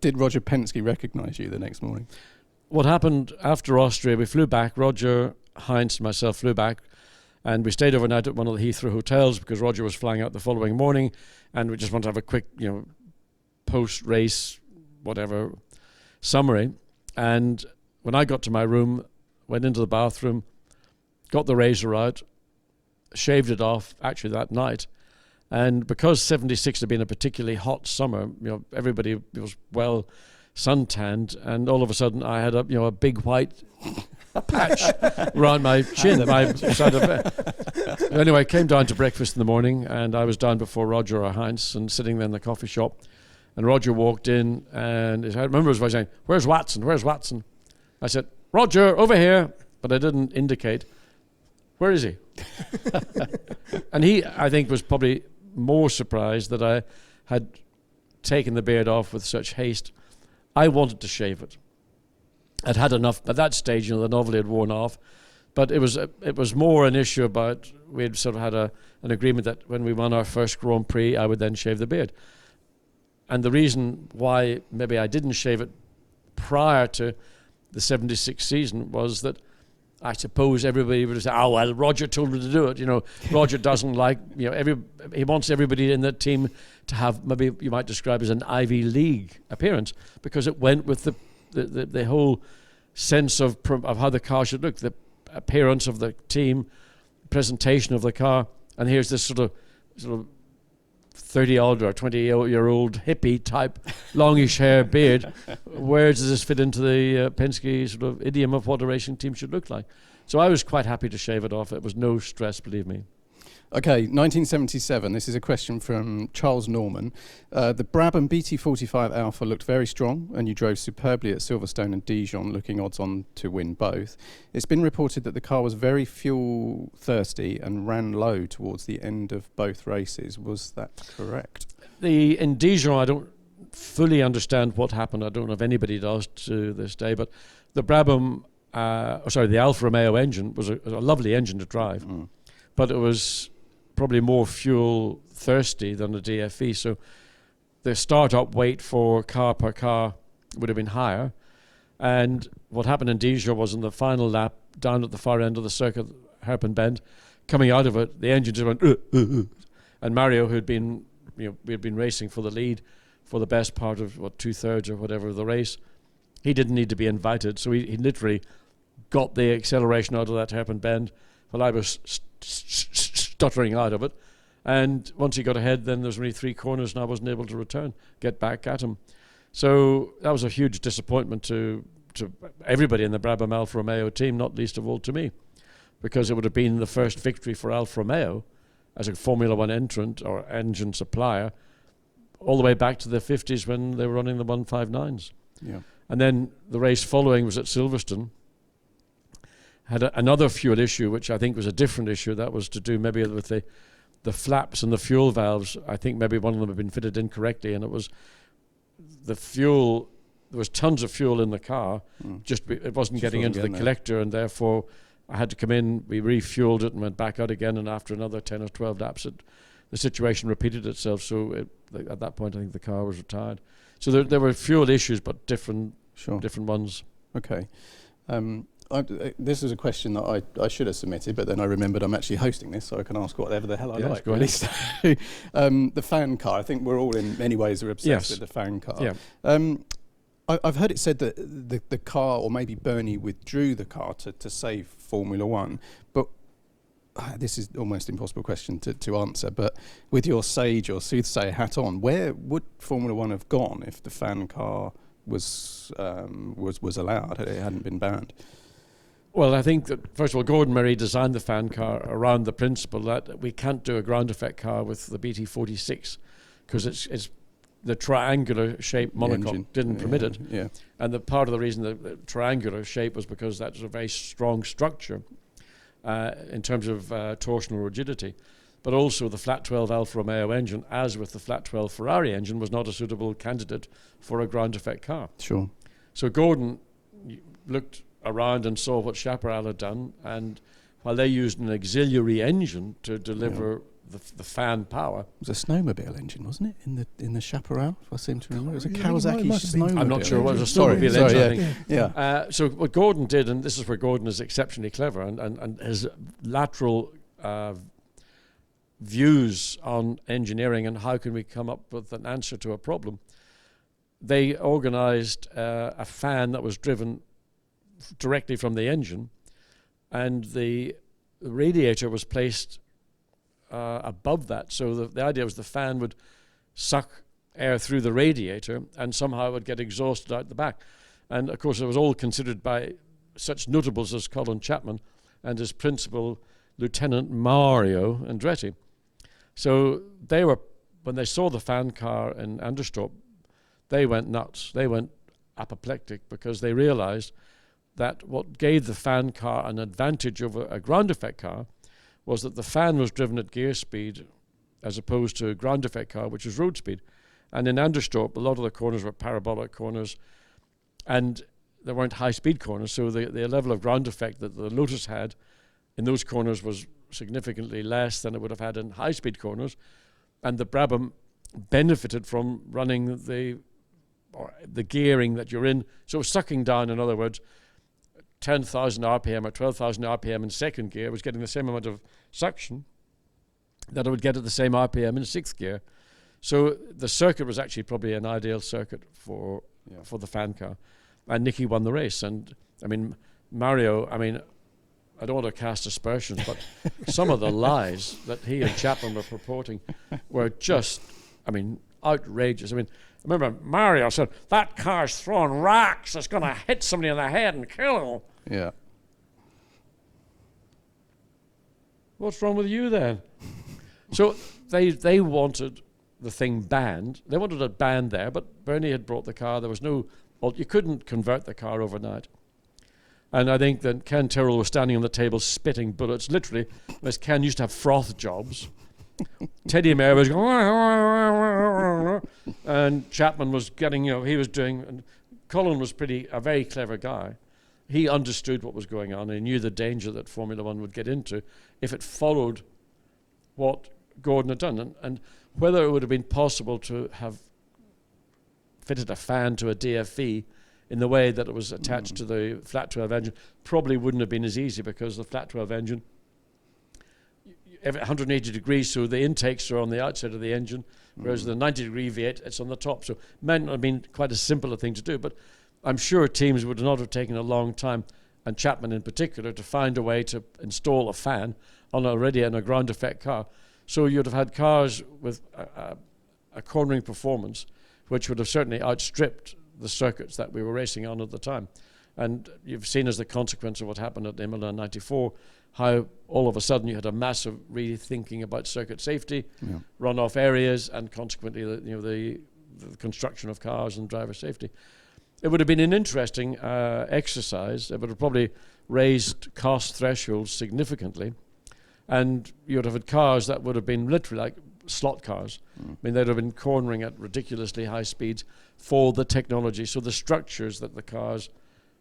Did Roger Penske recognise you the next morning?
What happened after Austria, we flew back. Roger, Heinz and myself flew back, and we stayed overnight at one of the Heathrow hotels because Roger was flying out the following morning, and we just wanted to have a quick, post-race, whatever, summary. And when I got to my room, went into the bathroom, got the razor out, shaved it off actually that night. And because 76 had been a particularly hot summer, everybody was well suntanned, and all of a sudden I had a big white patch around my chin, my side of it. Anyway, I came down to breakfast in the morning, and I was down before Roger or Heinz and sitting there in the coffee shop, and Roger walked in, and I remember his voice saying, "Where's Watson? Where's Watson?" I said, "Roger, over here," but I didn't indicate. Where is he? And he, I think, was probably more surprised that I had taken the beard off with such haste. I wanted to shave it. I'd had enough at that stage. The novelty had worn off, but it was more an issue about, we had sort of had an agreement that when we won our first Grand Prix, I would then shave the beard. And the reason why maybe I didn't shave it prior to the 76 season was that I suppose everybody would say, "Oh well, Roger told me to do it." Roger doesn't like, he wants everybody in that team to have, maybe you might describe as an Ivy League appearance, because it went with the whole sense of how the car should look, the appearance of the team, presentation of the car. And here's this sort of 30-odd or 20-year-old hippie type, longish hair, beard. Where does this fit into the Penske sort of idiom of what a racing team should look like? So I was quite happy to shave it off. It was no stress, believe me.
Okay, 1977. This is a question from Charles Norman. The Brabham BT45 Alpha looked very strong, and you drove superbly at Silverstone and Dijon, looking odds-on to win both. It's been reported that the car was very fuel-thirsty and ran low towards the end of both races. Was that correct?
In Dijon, I don't fully understand what happened. I don't know if anybody does to this day, but the Brabham, the Alfa Romeo engine was a lovely engine to drive, but it was probably more fuel thirsty than the DFE, so the start-up weight for car per car would have been higher. And what happened in Dijon was, in the final lap, down at the far end of the circuit, hairpin bend, coming out of it, the engine just went, and Mario, who'd been, we had been racing for the lead for the best part of 2/3 or whatever of the race, he didn't need to be invited, so he literally got the acceleration out of that hairpin bend while I was stuttering out of it. And once he got ahead, then there was only 3 corners and I wasn't able to get back at him. So that was a huge disappointment to everybody in the Brabham Alfa Romeo team, not least of all to me, because it would have been the first victory for Alfa Romeo as a Formula One entrant or engine supplier all the way back to the 50s when they were running the 159s.
Yeah.
And then the race following was at Silverstone. Had another fuel issue, which I think was a different issue. That was to do maybe with the flaps and the fuel valves. I think maybe one of them had been fitted incorrectly, and it was the fuel. There was tons of fuel in the car, it wasn't getting into the collector, and therefore I had to come in. We refueled it and went back out again, and after another 10 or 12 laps, the situation repeated itself. So at that point, I think the car was retired. So there were fuel issues, but different ones.
Okay. This is a question that I should have submitted, but then I remembered I'm actually hosting this, so I can ask whatever the hell I like.
Go
ahead. The fan car. I think we're all in many ways are obsessed with the fan car.
Yeah.
I've heard it said that the car, or maybe Byrne withdrew the car to save Formula One, but this is almost impossible question to answer. But with your sage or soothsayer hat on, where would Formula One have gone if the fan car was allowed? It hadn't been banned.
Well, I think that, first of all, Gordon Murray designed the fan car around the principle that we can't do a ground effect car with the BT46 because it's the triangular shape monocoque didn't permit it. Yeah. And the part of the reason the triangular shape was because that was a very strong structure in terms of torsional rigidity. But also the flat 12 Alfa Romeo engine, as with the flat 12 Ferrari engine, was not a suitable candidate for a ground effect car.
Sure.
So Gordon looked around and saw what Chaparral had done, and while they used an auxiliary engine to deliver the fan power.
It was a snowmobile engine, wasn't it, in the Chaparral, if I seem to remember? It was a Kawasaki snowmobile.
I'm not sure. It was a snowmobile engine, I think.
Yeah.
So what Gordon did, and this is where Gordon is exceptionally clever, and his lateral views on engineering and how can we come up with an answer to a problem. They organized a fan that was driven directly from the engine, and the radiator was placed above that. So the idea was the fan would suck air through the radiator, and somehow it would get exhausted out the back. And of course, it was all considered by such notables as Colin Chapman and his principal, Lieutenant Mario Andretti. So they were, when they saw the fan car in Anderstorp, they went nuts. They went apoplectic because they realized that what gave the fan car an advantage over a ground effect car was that the fan was driven at gear speed as opposed to a ground effect car, which was road speed. And in Anderstorp, a lot of the corners were parabolic corners, and there weren't high-speed corners, so the level of ground effect that the Lotus had in those corners was significantly less than it would have had in high-speed corners, and the Brabham benefited from running the gearing that you're in, so sucking down, in other words, 10,000 RPM or 12,000 RPM in second gear was getting the same amount of suction that it would get at the same RPM in sixth gear. So the circuit was actually probably an ideal circuit for the fan car. And Nicky won the race. And, I mean, Mario, I mean, I don't want to cast aspersions, but some of the lies that he and Chapman were purporting were just, I mean, outrageous. I mean, I remember Mario said, that car's throwing rocks. It's going to hit somebody in the head and kill him.
Yeah.
What's wrong with you then? So they wanted the thing banned. They wanted it banned there, but Byrne had brought the car. There was no, well, you couldn't convert the car overnight. And I think that Ken Tyrrell was standing on the table spitting bullets, literally, as Ken used to have froth jobs. Teddy Mayer was going, and Chapman was getting, he was doing, and Colin was a very clever guy. He understood what was going on. He knew the danger that Formula One would get into if it followed what Gordon had done. And whether it would have been possible to have fitted a fan to a DFE in the way that it was attached to the flat 12 engine probably wouldn't have been as easy, because the flat 12 engine, 180 degrees, so the intakes are on the outside of the engine, whereas the 90-degree V8, it's on the top. So it might not have been quite a simple a thing to do, but I'm sure teams would not have taken a long time, and Chapman in particular, to find a way to install a fan already in a ground effect car. So you'd have had cars with a cornering performance, which would have certainly outstripped the circuits that we were racing on at the time. And you've seen, as the consequence of what happened at Imola in '94, how all of a sudden you had a massive rethinking about circuit safety, runoff areas, and consequently the construction of cars and driver safety. It would have been an interesting exercise. It would have probably raised cost thresholds significantly, and you would have had cars that would have been literally like slot cars. I mean, they'd have been cornering at ridiculously high speeds for the technology. So the structures that the cars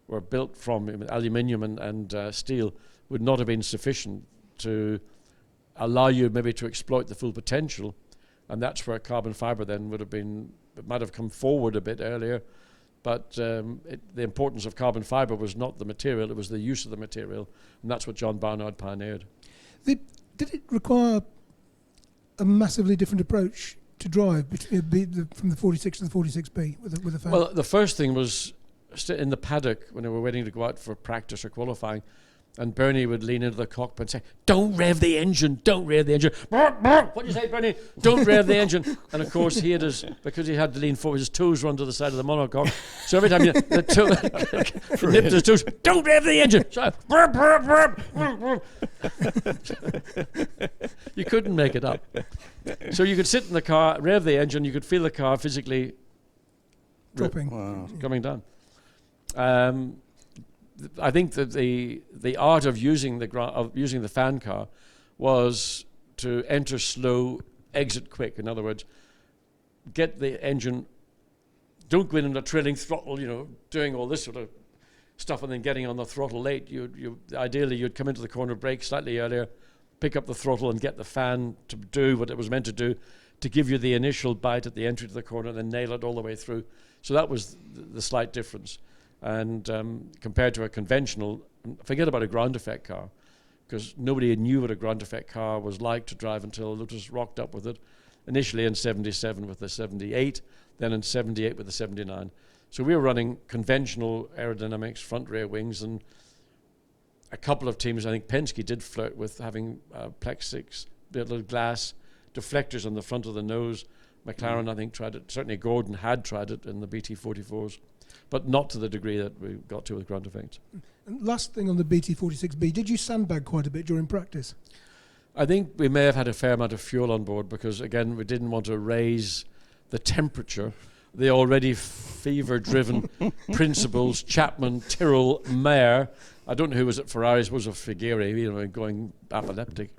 were built from, aluminium and steel, would not have been sufficient to allow you maybe to exploit the full potential. And that's where carbon fiber then would have been, it might have come forward a bit earlier, but the importance of carbon fiber was not the material, it was the use of the material. And that's what John Barnard pioneered.
Did it require a massively different approach to drive from the 46 to the 46B with a fan?
Well, the first thing was in the paddock when they were waiting to go out for practice or qualifying, and Bernie would lean into the cockpit and say, "Don't rev the engine, don't rev the engine." What do you say, Bernie? Don't rev the engine. And of course, he had because he had to lean forward, his toes were under the side of the monocoque. So every time he nipped his toes, "Don't rev the engine." So, you couldn't make it up. So you could sit in the car, rev the engine, you could feel the car physically coming down. I think that the art of using the fan car was to enter slow, exit quick. In other words, get the engine, don't go in a trailing throttle, doing all this sort of stuff and then getting on the throttle late. Ideally you'd come into the corner, brake slightly earlier, pick up the throttle and get the fan to do what it was meant to do, to give you the initial bite at the entry to the corner and then nail it all the way through. So that was the slight difference. And compared to a conventional, forget about a ground effect car, because nobody knew what a ground effect car was like to drive until Lotus rocked up with it, initially in 77 with the 78, then in 78 with the 79. So we were running conventional aerodynamics, front rear wings, and a couple of teams, I think Penske did flirt with having plexix, little glass deflectors on the front of the nose, McLaren, I think, tried it. Certainly Gordon had tried it in the BT44s, but not to the degree that we got to with ground effects.
And last thing on the BT46B, did you sandbag quite a bit during practice?
I think we may have had a fair amount of fuel on board because, again, we didn't want to raise the temperature. The already fever-driven Principals, Chapman, Tyrrell, Mayer. I don't know who was at Ferrari. It was a Figueira, going epileptic.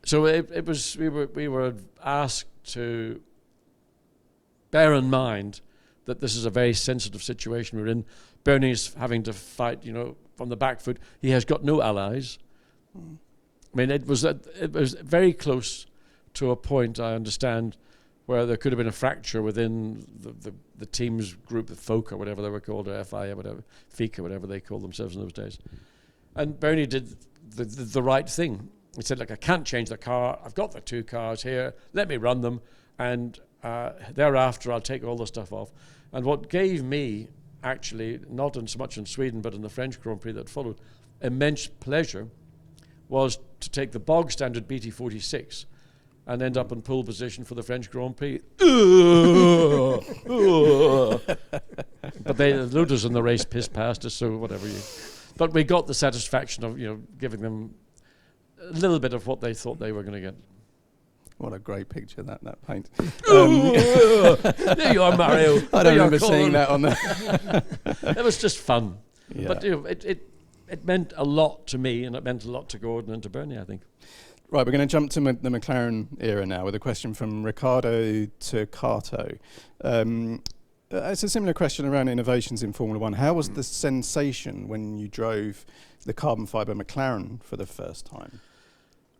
So it was. We were asked to bear in mind that this is a very sensitive situation we're in. Byrne is having to fight, from the back foot. He has got no allies. I mean, it was very close to a point, I understand, where there could have been a fracture within the team's group, the folk or whatever they were called, or FI or whatever, FIC or whatever they called themselves in those days. And Byrne did the right thing. He said, look, I can't change the car. I've got the two cars here. Let me run them. And thereafter, I'll take all the stuff off. And what gave me, actually, not so much in Sweden, but in the French Grand Prix that followed, immense pleasure was to take the bog standard BT46 and end up in pole position for the French Grand Prix. But the looters in the race pissed past us, so whatever. But we got the satisfaction of giving them a little bit of what they thought they were going to get.
What a great picture that paint.
There you are, Mario.
I don't remember seeing that on there.
It was just fun.
Yeah.
But it meant a lot to me, and it meant a lot to Gordon and to Byrne, I think.
Right, we're going to jump to the McLaren era now with a question from Riccardo to Cato. It's a similar question around innovations in Formula One. How was the sensation when you drove the carbon fibre McLaren for the first time?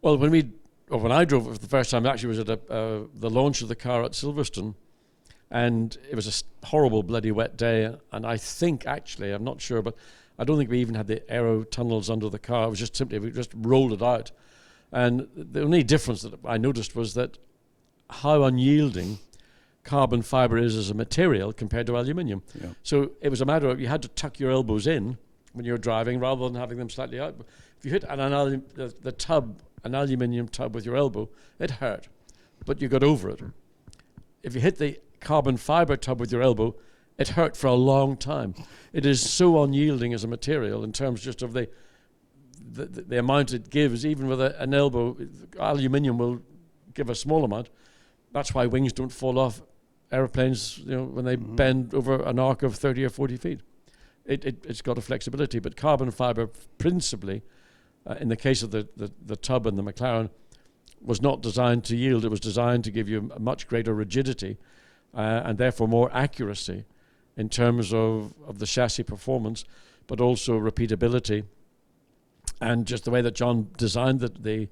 Well, when I drove it for the first time, it actually was at the launch of the car at Silverstone, and it was a horrible, bloody wet day. And I think, actually, I'm not sure, but I don't think we even had the aero tunnels under the car. It was just simply, we just rolled it out. And the only difference that I noticed was that how unyielding carbon fibre is as a material compared to aluminium. Yeah. So it was a matter of you had to tuck your elbows in when you were driving rather than having them slightly out. If you hit an aluminium tub with your elbow, it hurt, but you got over it. If you hit the carbon fibre tub with your elbow, it hurt for a long time. It is so unyielding as a material in terms just of the amount it gives. Even with an elbow, aluminium will give a small amount. That's why wings don't fall off aeroplanes, when they bend over an arc of 30 or 40 feet. It's got a flexibility, but carbon fibre principally, in the case of the tub and the McLaren, was not designed to yield. It was designed to give you a much greater rigidity and therefore more accuracy in terms of the chassis performance, but also repeatability. And just the way that John designed the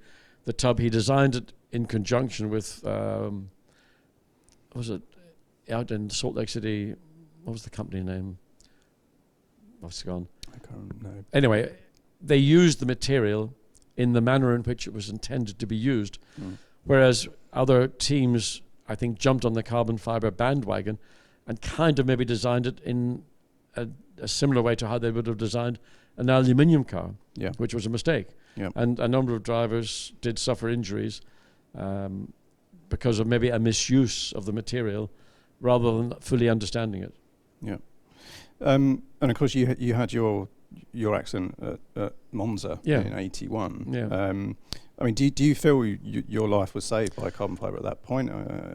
tub, he designed it in conjunction with, was it out in Salt Lake City? What was the company name? What's gone?
I can't know.
Anyway, they used the material in the manner in which it was intended to be used, whereas other teams, I think, jumped on the carbon fibre bandwagon and kind of maybe designed it in a similar way to how they would have designed an aluminium car, which was a mistake. Yeah. And a number of drivers did suffer injuries because of maybe a misuse of the material rather than fully understanding it.
Yeah. And of course, you had your accident at Monza in '81. Yeah. I mean, do you feel your life was saved by carbon fibre at that point?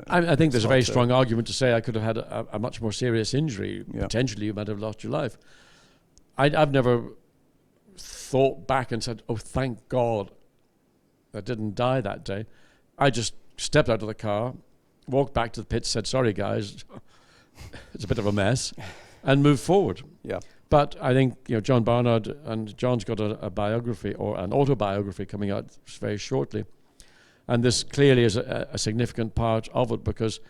I think there's a very strong argument to say I could have had a much more serious injury. Yeah. Potentially, you might have lost your life. I've never thought back and said, "Oh, thank God, I didn't die that day." I just stepped out of the car, walked back to the pits, said, "Sorry, guys, it's a bit of a mess," and moved forward. Yeah. But I think John Barnard, and John's got a biography or an autobiography coming out very shortly, and this clearly is a significant part of it because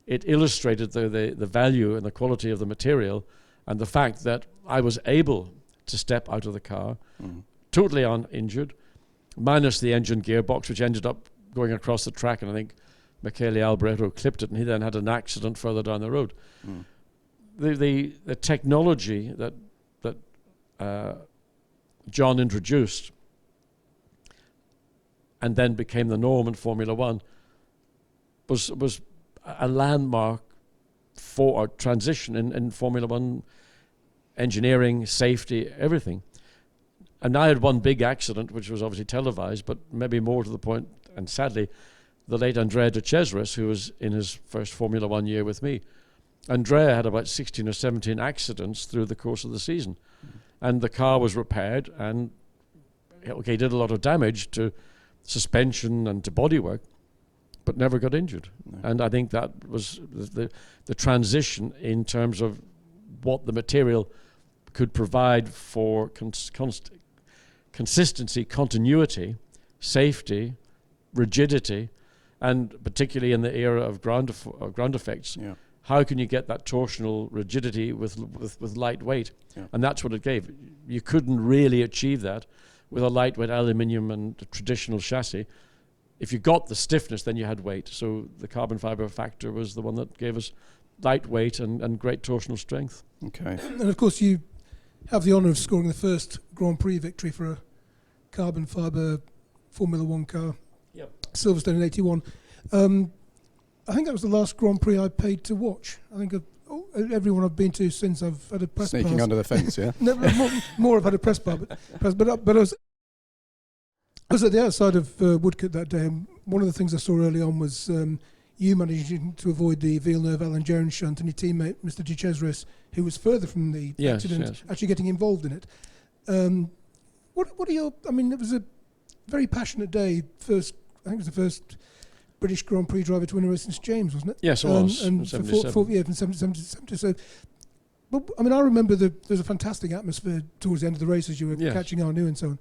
it illustrated the value and the quality of the material, and the fact that I was able to step out of the car, totally uninjured, minus the engine gearbox, which ended up going across the track, and I think Michele Alboreto clipped it, and he then had an accident further down the road. The technology that John introduced and then became the norm in Formula One was a landmark for a transition in Formula One engineering, safety, everything. And I had one big accident, which was obviously televised, but maybe more to the point, and sadly, the late Andrea de Cesaris, who was in his first Formula One year with me. Andrea had about 16 or 17 accidents through the course of the season. And the car was repaired and, okay, did a lot of damage to suspension and to bodywork, but never got injured. No. And I think that was the transition in terms of what the material could provide for consistency, continuity, safety, rigidity, and particularly in the era of ground effects. Yeah. How can you get that torsional rigidity with light weight? Yeah. And that's what it gave. You couldn't really achieve that with a lightweight aluminium and a traditional chassis. If you got the stiffness, then you had weight. So the carbon fiber factor was the one that gave us lightweight and great torsional strength.
Okay.
And of course, you have the honour of scoring the first Grand Prix victory for a carbon fiber Formula One car.
Yep.
Silverstone in '81. I think that was the last Grand Prix I paid to watch. I think everyone I've been to since I've had a press
Sneaking
pass.
under the fence, yeah?
No, more I've had a press pass. But I was at the outside of Woodcote that day, and one of the things I saw early on was you managing to avoid the Villeneuve-Alan Jones shunt, and your teammate, Mr. De Cesaris, who was further from the accident, actually getting involved in it. What are your... I mean, it was a very passionate day. I think it was the first British Grand Prix driver to win a race since James, wasn't it?
Yes, it was.
And from 70. So, but I mean, I remember there was a fantastic atmosphere towards the end of the race as you were catching Arnoux and so on.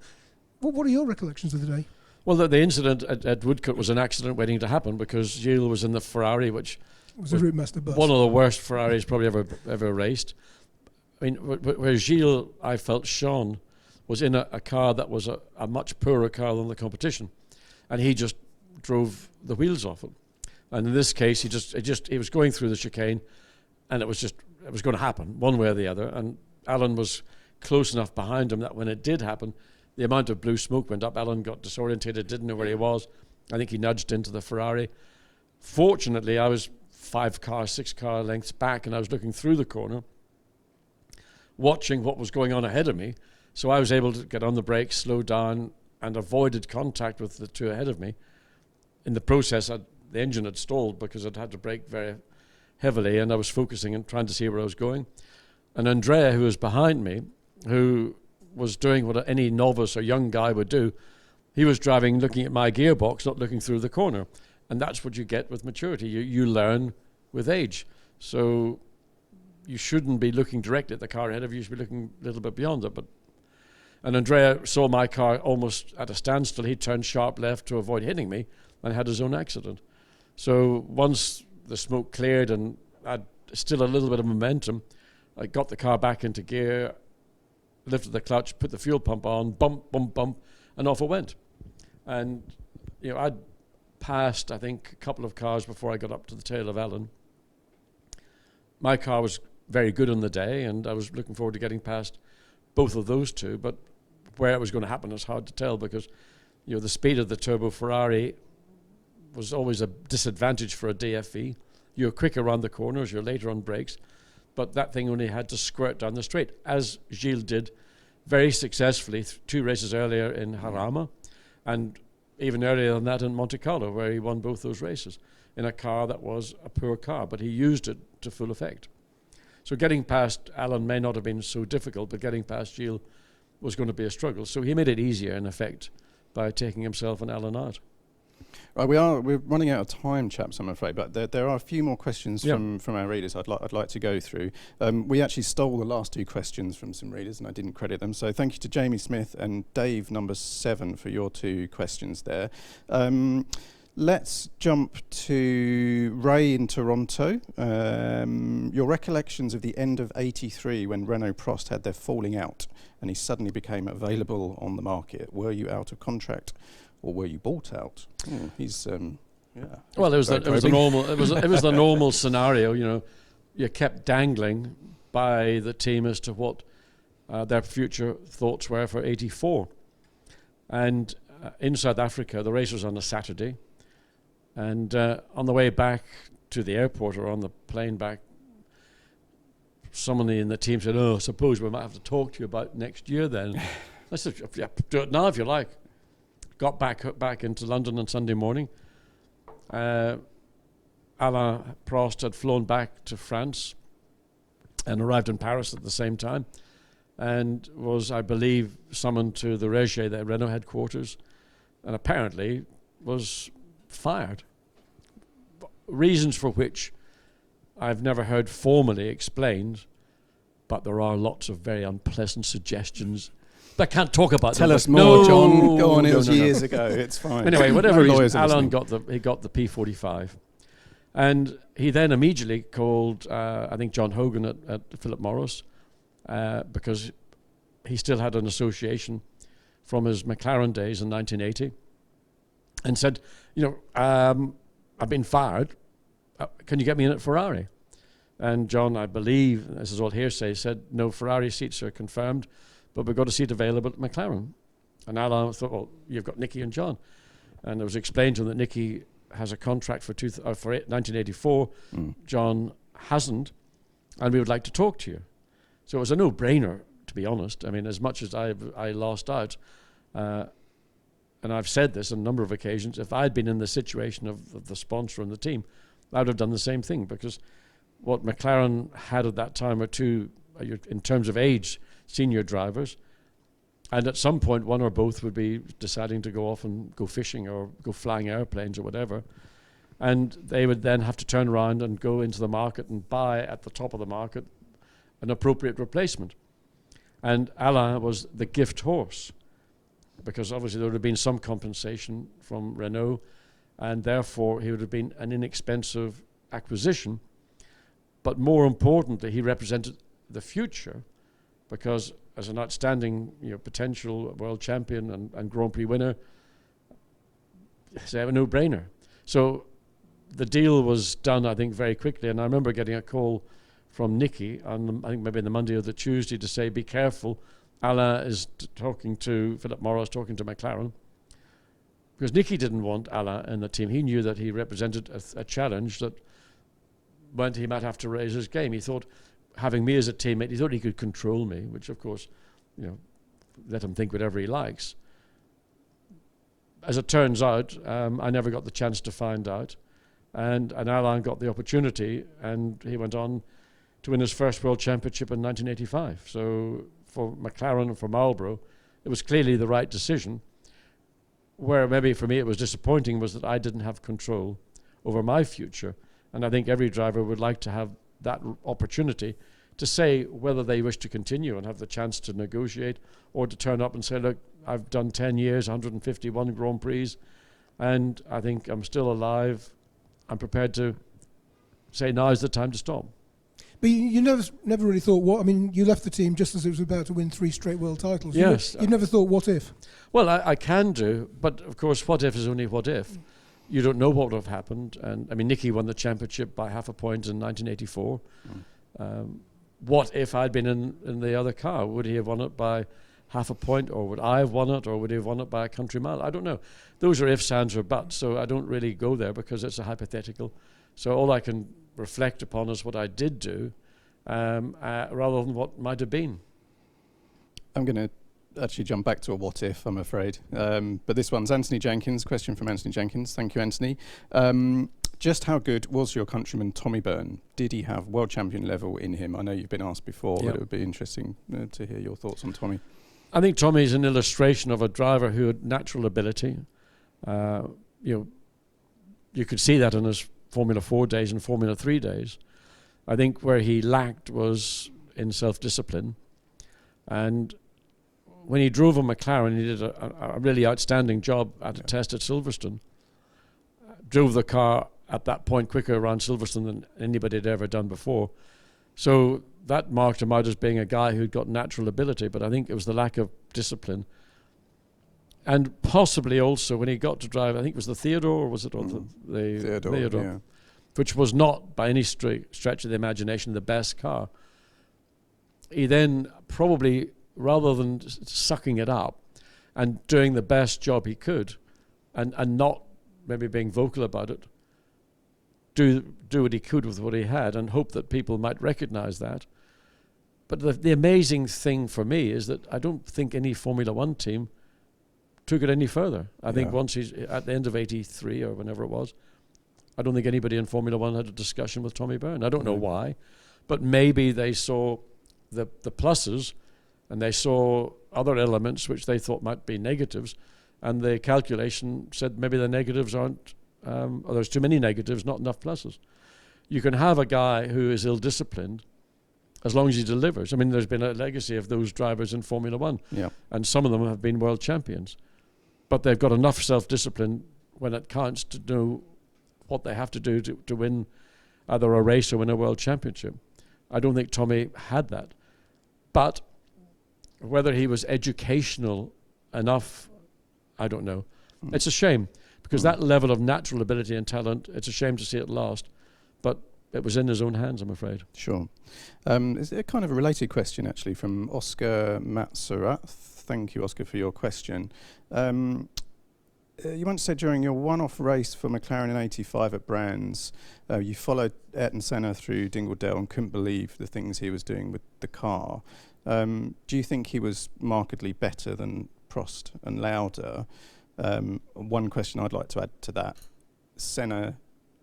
What are your recollections of the day?
Well, the incident at Woodcote was an accident waiting to happen because Gilles was in the Ferrari, which
was a Routemaster bus.
One of the worst Ferraris probably ever raced. I mean, where Gilles, I felt, shone was in a car that was a much poorer car than the competition, and he just drove the wheels off it. And in this case, he was going through the chicane, and it was going to happen one way or the other. And Alan was close enough behind him that when it did happen, the amount of blue smoke went up. Alan got disorientated, didn't know where he was. I think he nudged into the Ferrari. Fortunately, I was 6 car lengths back, and I was looking through the corner, watching what was going on ahead of me. So I was able to get on the brakes, slow down, and avoided contact with the two ahead of me. In the process, the engine had stalled because I'd had to brake very heavily, and I was focusing and trying to see where I was going. And Andrea, who was behind me, who was doing what any novice or young guy would do, he was driving, looking at my gearbox, not looking through the corner. And that's what you get with maturity. You learn with age. So you shouldn't be looking directly at the car ahead of you. You should be looking a little bit beyond it. And Andrea saw my car almost at a standstill. He turned sharp left to avoid hitting me and had his own accident. So once the smoke cleared and I'd still a little bit of momentum, I got the car back into gear, lifted the clutch, put the fuel pump on, bump, bump, bump, and off it went. And I'd passed, I think, a couple of cars before I got up to the tail of Alan. My car was very good on the day, and I was looking forward to getting past both of those two, but where it was going to happen is hard to tell because the speed of the turbo Ferrari was always a disadvantage for a DFE. You're quicker around the corners, you're later on brakes, but that thing only had to squirt down the straight, as Gilles did very successfully 2 races earlier in Jarama, and even earlier than that in Monte Carlo, where he won both those races in a car that was a poor car, but he used it to full effect. So getting past Alan may not have been so difficult, but getting past Gilles was going to be a struggle. So he made it easier, in effect, by taking himself and Alan out.
Right, we're running out of time, chaps, I'm afraid, but there are a few more questions from our readers I'd like to go through. We actually stole the last 2 questions from some readers, and I didn't credit them. So thank you to Jamie Smith and Dave, number 7, for your 2 questions there. Let's jump to Ray in Toronto. Your recollections of the end of '83 when Renault Prost had their falling out and he suddenly became available on the market. Were you out of contract or were you bought out?
Well, it was the normal scenario. You kept dangling by the team as to what their future thoughts were for '84. And in South Africa, the race was on a Saturday. And on the way back to the airport or on the plane back, someone in the team said, "Oh, suppose we might have to talk to you about next year then." I said, "Yeah, do it now if you like." Got back into London on Sunday morning. Alain Prost had flown back to France and arrived in Paris at the same time, and was, I believe, summoned to the Régie, the Renault headquarters, and apparently was fired. Reasons for which I've never heard formally explained, but there are lots of very unpleasant suggestions. But I can't talk about them.
Tell us more, John. Go on, it was years ago. It's fine.
Anyway, whatever
No
reason,
lawyers are
Alain
listening.
got the P45. And he then immediately called, I think, John Hogan at Philip Morris, because he still had an association from his McLaren days in 1980, and said, I've been fired. Can you get me in at Ferrari? And John, I believe, this is all hearsay, said, no, Ferrari seats are confirmed, but we've got a seat available at McLaren. And Alain thought, well, you've got Nicky and John. And it was explained to him that Nicky has a contract for 1984, John hasn't, and we would like to talk to you. So it was a no-brainer, to be honest. I mean, as much as I lost out, and I've said this on a number of occasions, if I'd been in the situation of the sponsor and the team, I would have done the same thing, because what McLaren had at that time are two, in terms of age, senior drivers, and at some point one or both would be deciding to go off and go fishing or go flying airplanes or whatever, and they would then have to turn around and go into the market and buy at the top of the market an appropriate replacement. And Alain was the gift horse, because obviously there would have been some compensation from Renault, and therefore he would have been an inexpensive acquisition. But more importantly, he represented the future, because as an outstanding potential world champion and Grand Prix winner, it's a no-brainer. So the deal was done, I think, very quickly. And I remember getting a call from Nicky on, I think maybe the Monday or the Tuesday, to say, be careful, Alain is talking to Philip Morris, talking to McLaren. Because Nicky didn't want Alain in the team. He knew that he represented a challenge that meant he might have to raise his game. He thought, having me as a teammate, he thought he could control me, which of course, let him think whatever he likes. As it turns out, I never got the chance to find out. And Alain got the opportunity, and he went on to win his first world championship in 1985. So for McLaren and for Marlboro, it was clearly the right decision. Where maybe for me it was disappointing was that I didn't have control over my future. And I think every driver would like to have that opportunity to say whether they wish to continue and have the chance to negotiate, or to turn up and say, look, I've done 10 years, 151 Grand Prix, and I think I'm still alive. I'm prepared to say now is the time to stop.
But you never really thought, you left the team just as it was about to win 3 straight world titles.
Yes.
You never thought, what if?
Well, I can do, but of course, what if is only what if. You don't know what would have happened. And I mean, Nicky won the championship by half a point in 1984. What if I'd been in the other car? Would he have won it by half a point, or would I have won it, or would he have won it by a country mile? I don't know. Those are ifs, ands, or buts, so I don't really go there because it's a hypothetical. So all I can reflect upon is what I did do, rather than what might have been.
I'm going to actually jump back to a what if, I'm afraid. But this one's Anthony Jenkins. Question from Anthony Jenkins. Thank you, Anthony. Just how good was your countryman Tommy Byrne? Did he have world champion level in him? I know you've been asked before, but it would be interesting to hear your thoughts on Tommy.
I think Tommy is an illustration of a driver who had natural ability. You could see that in his Formula 4 days and Formula 3 days. I think where he lacked was in self-discipline. And when he drove a McLaren, he did a really outstanding job at a test at Silverstone. Drove the car at that point quicker around Silverstone than anybody had ever done before. So that marked him out as being a guy who'd got natural ability, but I think it was the lack of discipline. And possibly also when he got to drive, I think it was the Theodore, or was it the Theodore, yeah, which was not by any stretch of the imagination the best car. He then probably, rather than sucking it up and doing the best job he could, and not maybe being vocal about it, do what he could with what he had and hope that people might recognize that. But the amazing thing for me is that I don't think any Formula One team took it any further. I think once he's at the end of 83 or whenever it was, I don't think anybody in Formula One had a discussion with Tommy Byrne. I don't know why, but maybe they saw the pluses and they saw other elements which they thought might be negatives, and the calculation said maybe the negatives aren't, or there's too many negatives, not enough pluses. You can have a guy who is ill-disciplined as long as he delivers. I mean, there's been a legacy of those drivers in Formula One, and some of them have been world champions. But they've got enough self-discipline when it counts to know what they have to do to win either a race or win a world championship. I don't think Tommy had that. But whether he was educational enough, I don't know. It's a shame, because that level of natural ability and talent, it's a shame to see it lost. But it was in his own hands, I'm afraid.
Sure. Is there kind of a related question, actually, from Oscar Matsurath? Thank you, Oscar, for your question. You once said during your one-off race for McLaren in '85 at Brands, you followed Ayrton Senna through Dingledale and couldn't believe the things he was doing with the car. Do you think he was markedly better than Prost and Lauda? One question I'd like to add to that: Senna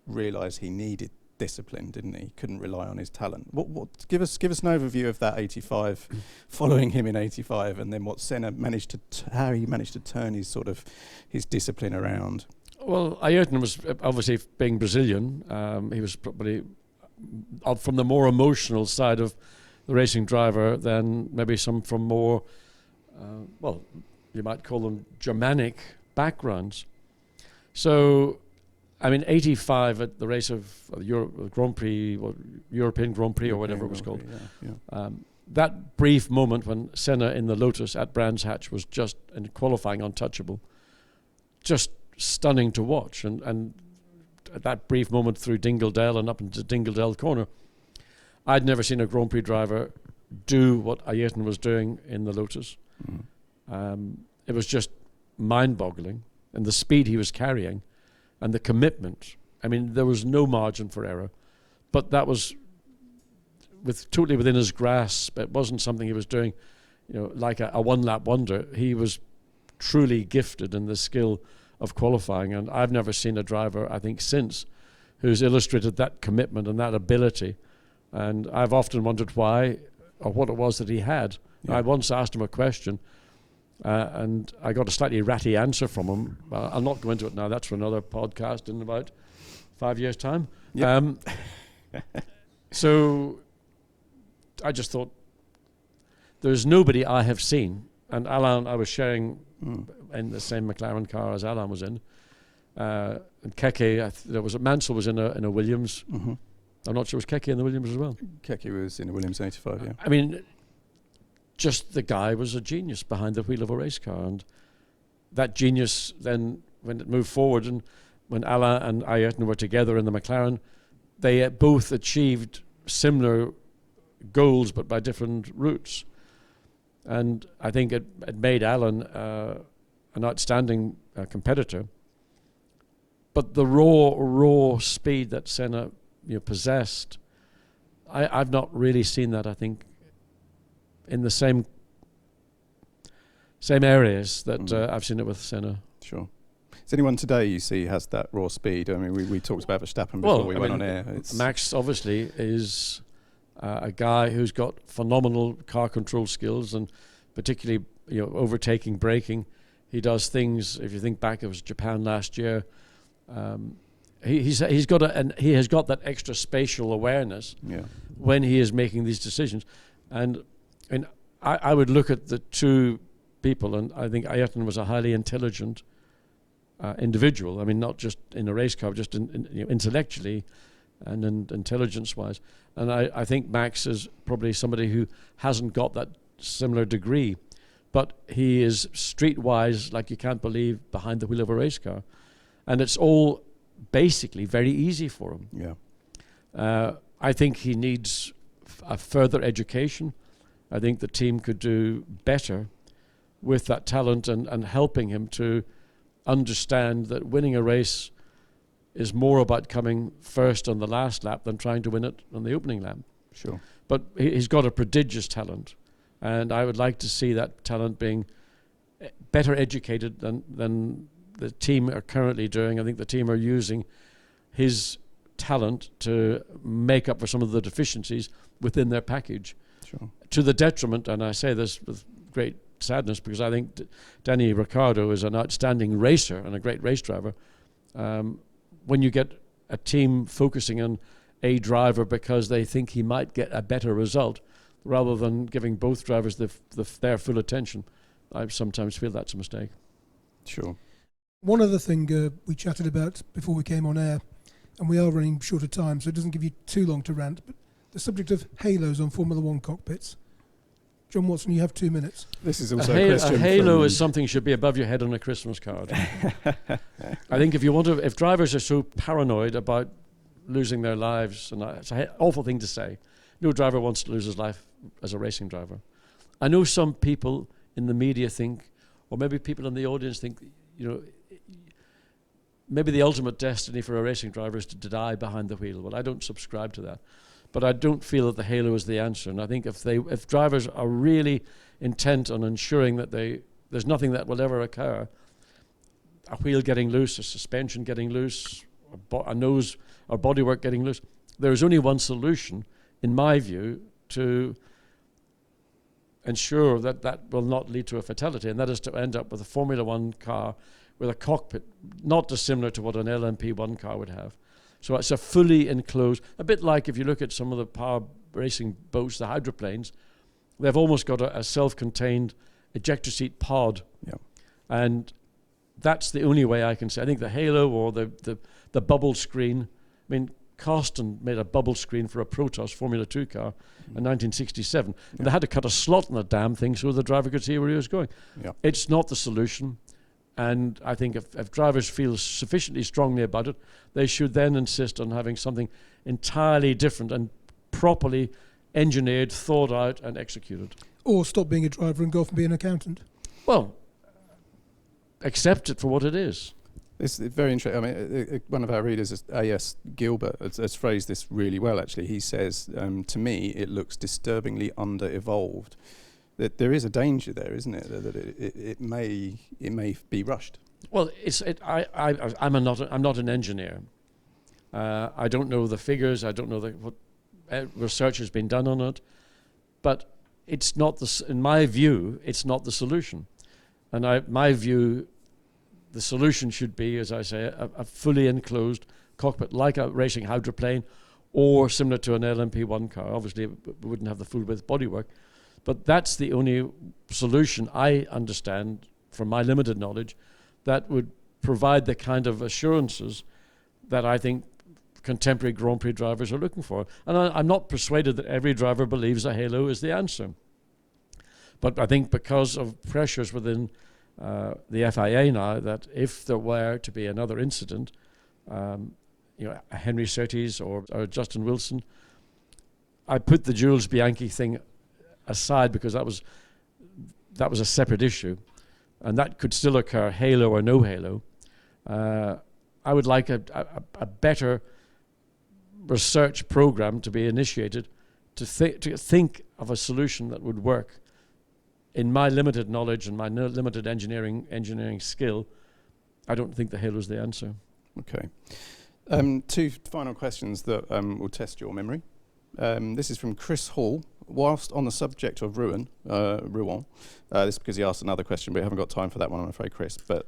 realised he needed discipline, didn't he? Couldn't rely on his talent. What give us an overview of that 85, following him in 85, and then what Senna managed to how he managed to turn his discipline around.
Well, Ayrton was obviously, being Brazilian, he was probably from the more emotional side of the racing driver than maybe some from more you might call them Germanic backgrounds. So I mean, 85 at the race of Grand Prix, European Grand Prix, or whatever it was called. That brief moment when Senna in the Lotus at Brands Hatch was just, in qualifying, untouchable. Just stunning to watch. And at that brief moment through Dingledale and up into Dingledale Corner, I'd never seen a Grand Prix driver do what Ayrton was doing in the Lotus. It was just mind-boggling. And the speed he was carrying, and the commitment. I mean, there was no margin for error, but that was totally within his grasp. It wasn't something he was doing, like a one-lap wonder. He was truly gifted in the skill of qualifying, and I've never seen a driver, I think, since, who's illustrated that commitment and that ability. And I've often wondered why, or what it was that he had. I once asked him a question, and I got a slightly ratty answer from him. I'll not go into it now. That's for another podcast in about 5 years' time. Yep. So I just thought, there's nobody I have seen. And Alain, I was sharing in the same McLaren car as Alain was in. And Keke, Mansell was in a Williams. I'm not sure, was Keke in the Williams as well?
Keke was in a Williams 85, yeah.
I mean, just the guy was a genius behind the wheel of a race car, and that genius then, when it moved forward, and when Alain and Ayrton were together in the McLaren, they both achieved similar goals but by different routes. And I think it made Alain an outstanding competitor. But the raw speed that Senna possessed, I've not really seen that, I think, in the same areas that I've seen it with Senna.
Sure. Is anyone today you see has that raw speed? I mean, we talked about Verstappen before we went on air.
Max obviously is a guy who's got phenomenal car control skills, and particularly overtaking, braking. He does things. If you think back, it was Japan last year. He has got that extra spatial awareness when he is making these decisions, and I would look at the two people, and I think Ayrton was a highly intelligent individual. I mean, not just in a race car, just intellectually and intelligence-wise. And I think Max is probably somebody who hasn't got that similar degree, but he is streetwise like you can't believe behind the wheel of a race car. And it's all basically very easy for him.
Yeah.
I think he needs a further education. I think the team could do better with that talent and helping him to understand that winning a race is more about coming first on the last lap than trying to win it on the opening lap.
Sure.
But he's got a prodigious talent, and I would like to see that talent being better educated than the team are currently doing. I think the team are using his talent to make up for some of the deficiencies within their package.
Sure.
To the detriment, and I say this with great sadness because I think Danny Ricciardo is an outstanding racer and a great race driver. When you get a team focusing on a driver because they think he might get a better result, rather than giving both drivers their full attention, I sometimes feel that's a mistake.
Sure.
One other thing we chatted about before we came on air, and we are running short of time, so it doesn't give you too long to rant, but the subject of halos on Formula One cockpits. John Watson, you have 2 minutes.
This is also a question.
A halo is something should be above your head on a Christmas card. I think if drivers are so paranoid about losing their lives, and it's an awful thing to say, no driver wants to lose his life as a racing driver. I know some people in the media think, or maybe people in the audience think, maybe the ultimate destiny for a racing driver is to die behind the wheel. Well, I don't subscribe to that. But I don't feel that the halo is the answer. And I think if drivers are really intent on ensuring that there's nothing that will ever occur, a wheel getting loose, a suspension getting loose, a nose or bodywork getting loose, there is only one solution, in my view, to ensure that that will not lead to a fatality, and that is to end up with a Formula One car with a cockpit not dissimilar to what an LMP1 car would have. So it's a fully enclosed, a bit like if you look at some of the power racing boats, the hydroplanes, they've almost got a self-contained ejector seat pod.
Yeah.
And that's the only way I can say. I think the halo or the bubble screen, I mean, Coston made a bubble screen for a Protoss Formula 2 car in 1967. Yeah. And they had to cut a slot in the damn thing so the driver could see where he was going.
Yeah.
It's not the solution. And I think if drivers feel sufficiently strongly about it, they should then insist on having something entirely different and properly engineered, thought out, and executed.
Or stop being a driver and go off and be an accountant.
Well, accept it for what it is.
It's very interesting. I mean, one of our readers, A.S. Gilbert, has phrased this really well, actually. He says, to me, it looks disturbingly under-evolved. That there is a danger there, isn't it? That it may be rushed.
Well, I'm not an engineer. I don't know the figures. I don't know what research has been done on it. But it's not in my view, it's not the solution. And my view, the solution should be, as I say, a fully enclosed cockpit like a racing hydroplane, or similar to an LMP1 car. Obviously, we wouldn't have the full width bodywork. But that's the only solution I understand, from my limited knowledge, that would provide the kind of assurances that I think contemporary Grand Prix drivers are looking for. And I'm not persuaded that every driver believes a halo is the answer. But I think because of pressures within the FIA now, that if there were to be another incident, a Henry Surtees or Justin Wilson, I put the Jules Bianchi thing aside because that was a separate issue, and that could still occur, halo or no halo. I would like a better research program to be initiated to think of a solution that would work. In my limited knowledge and my limited engineering skill, I don't think the halo is the answer.
Okay. 2 final questions that will test your memory. This is from Chris Hall. Whilst on the subject of Rouen, this is because he asked another question, but we haven't got time for that one, I'm afraid, Chris. But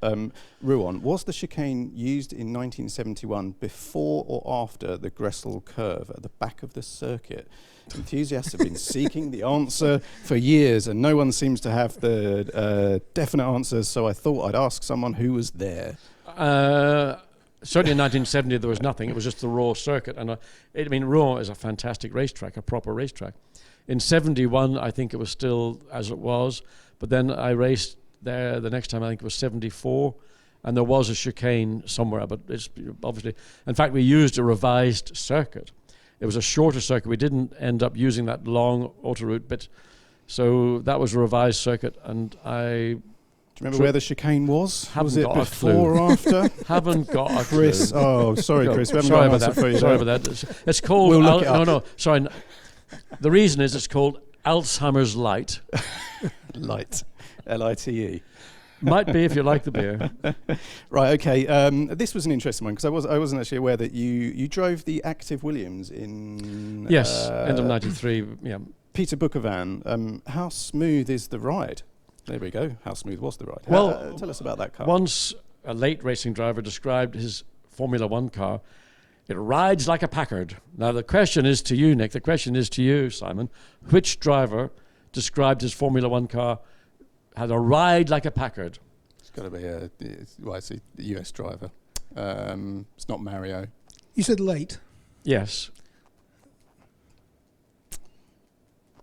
Rouen, was the chicane used in 1971 before or after the Gressel curve at the back of the circuit? Enthusiasts have been seeking the answer for years, and no one seems to have the definite answers, so I thought I'd ask someone who was there.
Certainly in 1970 there was nothing. It was just the raw circuit. And Rouen is a fantastic racetrack, a proper racetrack. In 71, I think it was still as it was. But then I raced there the next time, I think it was 74. And there was a chicane somewhere. But it's obviously, in fact, we used a revised circuit. It was a shorter circuit. We didn't end up using that long autoroute bit. So that was a revised circuit. And I
Do you remember where the chicane was?
Haven't
Was it
got a
before
clue.
or after?
Haven't got a
Chris,
clue.
oh, sorry, Chris. We haven't
Sorry
got an
about
answer
that.
for you
Sorry
there.
about that. It's called.
We'll look it up.
No. Sorry. The reason is it's called Alzheimer's Light.
Light. L-I-T-E.
Might be if you like the beer.
Right, okay. This was an interesting one because I wasn't actually aware that you drove the Active Williams in...
Yes, end of 93. Yeah.
Peter Booker van. How smooth is the ride? There we go. How smooth was the ride?
Well,
tell us about that car.
Once a late racing driver described his Formula One car, it rides like a Packard. Now the question is to you, Nick. The question is to you, Simon. Which driver described his Formula One car had a ride like a Packard?
It's got to be it's a US driver. It's not Mario.
You said late.
Yes.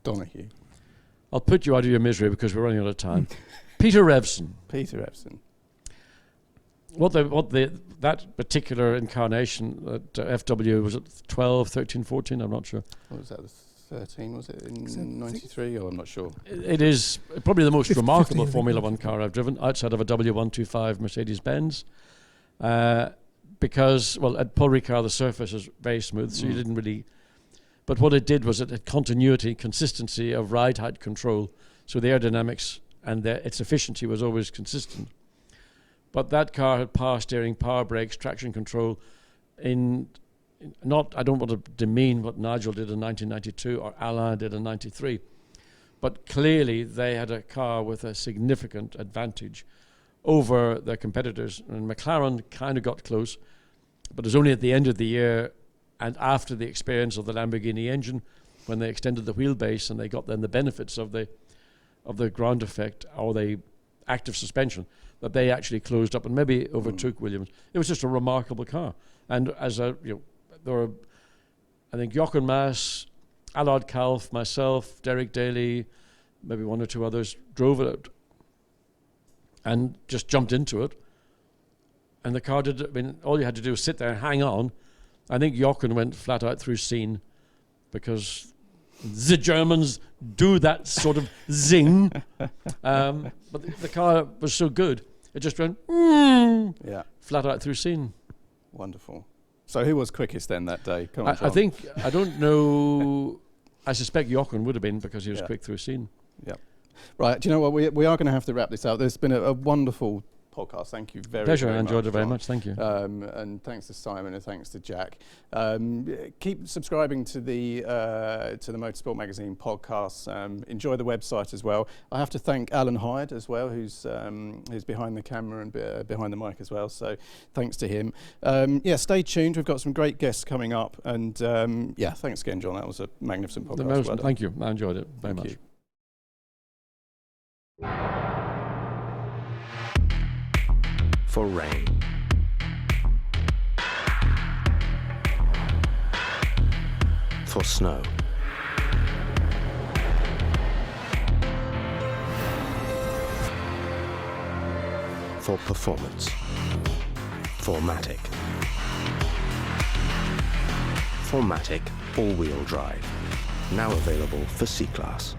Donahue.
I'll put you out of your misery because we're running out of time. Peter Revson.
Peter Epson.
That particular incarnation at FW, was it 12, 13, 14? I'm not sure.
What was that? The 13 was it in 93? Oh, I'm not sure.
It is probably the most
15,
remarkable
15,
Formula One car I've driven outside of a W125 Mercedes-Benz. Because, well, at Paul Ricard the surface is very smooth, so you didn't really... But what it did was it had continuity, consistency of ride height control. So the aerodynamics and its efficiency was always consistent. But that car had power steering, power brakes, traction control. I don't want to demean what Nigel did in 1992 or Alain did in 93. But clearly they had a car with a significant advantage over their competitors. And McLaren kind of got close, but it was only at the end of the year and after the experience of the Lamborghini engine, when they extended the wheelbase and they got then the benefits of the ground effect or the active suspension, that they actually closed up and maybe overtook Williams. It was just a remarkable car. And as there were, I think, Jochen Mass, Allard Kalf, myself, Derek Daly, maybe one or two others, drove it and just jumped into it. And the car all you had to do was sit there and hang on. I think Jochen went flat out through scene because the Germans do that sort of zing. But the car was so good, it just went flat out through scene.
Wonderful. So who was quickest then that day? Come on,
I don't know, I suspect Jochen would have been because he was quick through scene.
Yeah. Right, do you know what? We are going to have to wrap this out. There's been a wonderful podcast. Thank you very much.
Pleasure, I enjoyed it very much. Thank you.
And thanks to Simon and thanks to Jack. Keep subscribing to the Motorsport Magazine podcasts. Enjoy the website as well. I have to thank Alan Hyde as well, who's behind the camera and behind the mic as well. So thanks to him. Stay tuned. We've got some great guests coming up. And thanks again, John. That was a magnificent podcast.
Thank you. I enjoyed it very much.
For rain, for snow, for performance, for Matic. For Matic all-wheel drive, now available for C-Class.